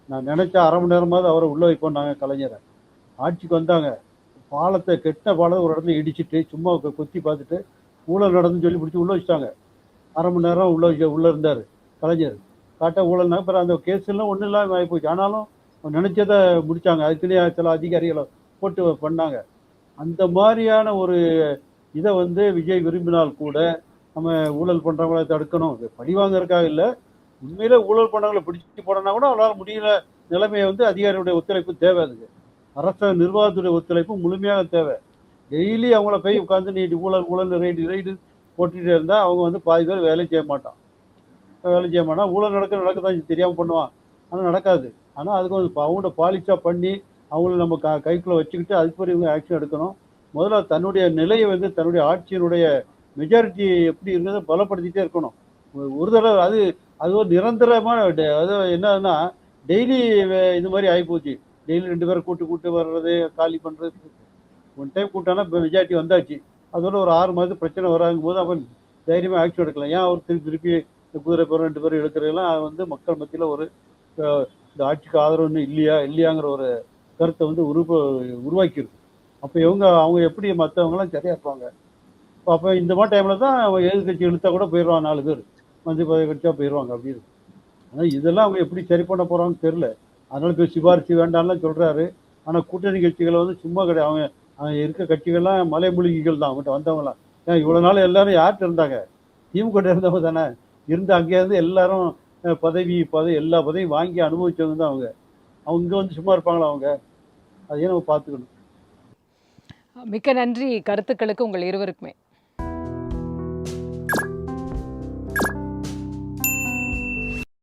நான் நினச்ச அரை மணி நேரமாவது அவரை உள்ளே வைப்போம்னாங்க கலைஞரை. ஆட்சிக்கு வந்தாங்க, பாலத்தை கெட்ட பாலத்தை ஒரு இடத்துல இடிச்சிட்டு சும்மா கொத்தி பார்த்துட்டு ஊழல் நடந்துன்னு சொல்லி பிடிச்சி உள்ளே வச்சிட்டாங்க. அரை மணி நேரம் உள்ளே இருந்தார் கலைஞர். காட்ட ஊழல்னா அப்புறம் அந்த கேஸ் எல்லாம் ஒன்றும் இல்லாமல் ஆகி போச்சு. ஆனாலும் நினைச்சதை முடிச்சாங்க. அதுக்குன்னே சில அதிகாரிகளை போட்டு பண்ணாங்க. அந்த மாதிரியான ஒரு இதை வந்து விஜய் விரும்பினால் கூட நம்ம ஊழல் பண்றவங்களை தடுக்கணும். இது பழி வாங்கறதுக்காக இல்லை, உண்மையில ஊழல் பண்ணவங்களை பிடிச்சி போடனா கூட அவங்களால முடியல நிலைமையை வந்து அதிகாரியுடைய ஒத்துழைப்பு தேவை. அதுக்கு அரச நிர்வாகத்துடைய ஒத்துழைப்பு முழுமையாக தேவை. டெய்லி அவங்கள போய் உட்காந்து நீ ஊழல் ஊழல் ரைடு போட்டுட்டே இருந்தா அவங்க வந்து பாதி பேர் வேலை செய்ய மாட்டான். ஊழல் நடக்கதான் தெரியாமல் பண்ணுவான், ஆனால் நடக்காது. ஆனால் அதுக்கு வந்து அவங்களோட பாலிஷாக பண்ணி அவங்கள நம்ம கைக்குள்ளே வச்சுக்கிட்டு அதுக்கு இவங்க ஆக்ஷன் எடுக்கணும். முதல்ல தன்னுடைய நிலையை வந்து தன்னுடைய ஆட்சியினுடைய மெஜாரிட்டி எப்படி இருந்ததை பலப்படுத்திட்டே இருக்கணும். ஒரு தடவை அது அது ஒரு நிரந்தரமான அது என்னன்னா டெய்லி இது மாதிரி ஆகிப்போச்சு. டெய்லி 2 பேரை கூட்டு வர்றது, காலி பண்ணுறது. ஒன் டைம் கூட்டானா இப்போ மெஜாரிட்டி வந்தாச்சு, அதோட ஒரு 6 மாதத்துக்கு பிரச்சனை வராங்கும் போது அவன் தைரியமாக ஆக்ஷன் எடுக்கலாம். ஏன் அவர் திருப்பி இந்த குதிரை பேரும் 2 பேரும் எடுக்கிறதெல்லாம் வந்து மக்கள் மத்தியில் ஒரு இந்த ஆட்சிக்கு ஆதரவு இன்னும் இல்லையாங்கிற ஒரு கருத்தை வந்து உருவாக்கியிருக்கு. அப்போ அவங்க எப்படி மற்றவங்களாம் சரியா இருப்பாங்க. அப்போ இந்த மாதிரி டைமில் தான் அவங்க எதிர்கட்சி இழுத்தா கூட போயிடுவாங்க, 4 பேர் மந்திரி பதவி கட்சியாக போயிடுவாங்க அப்படின்னு. ஆனால் இதெல்லாம் அவங்க எப்படி சரி பண்ண போகிறாங்கன்னு தெரில. அதனால இப்போ சிபாரிசு வேண்டாம்லாம் சொல்கிறாரு. ஆனால் கூட்டணி கட்சிகளை வந்து சும்மா கிடையாது. அவங்க இருக்க கட்சிகள்லாம் மலைமூலிகைகள் தான் அவங்ககிட்ட வந்தவங்களாம். ஏன் இவ்வளோ நாள் எல்லாரும் யார்கிட்ட இருந்தாங்க? திமுக இருந்தவங்க தானே இருந்து. அங்கே இருந்து எல்லாரும் பதவி எல்லா பதவியும் வாங்கி அனுபவிச்சவங்க தான் அவங்க. அவங்க வந்து சும்மா இருப்பாங்களா? அவங்க அதையே நம்ம பார்த்துக்கணும். மிக்க நன்றி கருத்துக்களுக்கு உங்கள் இருவருக்குமே.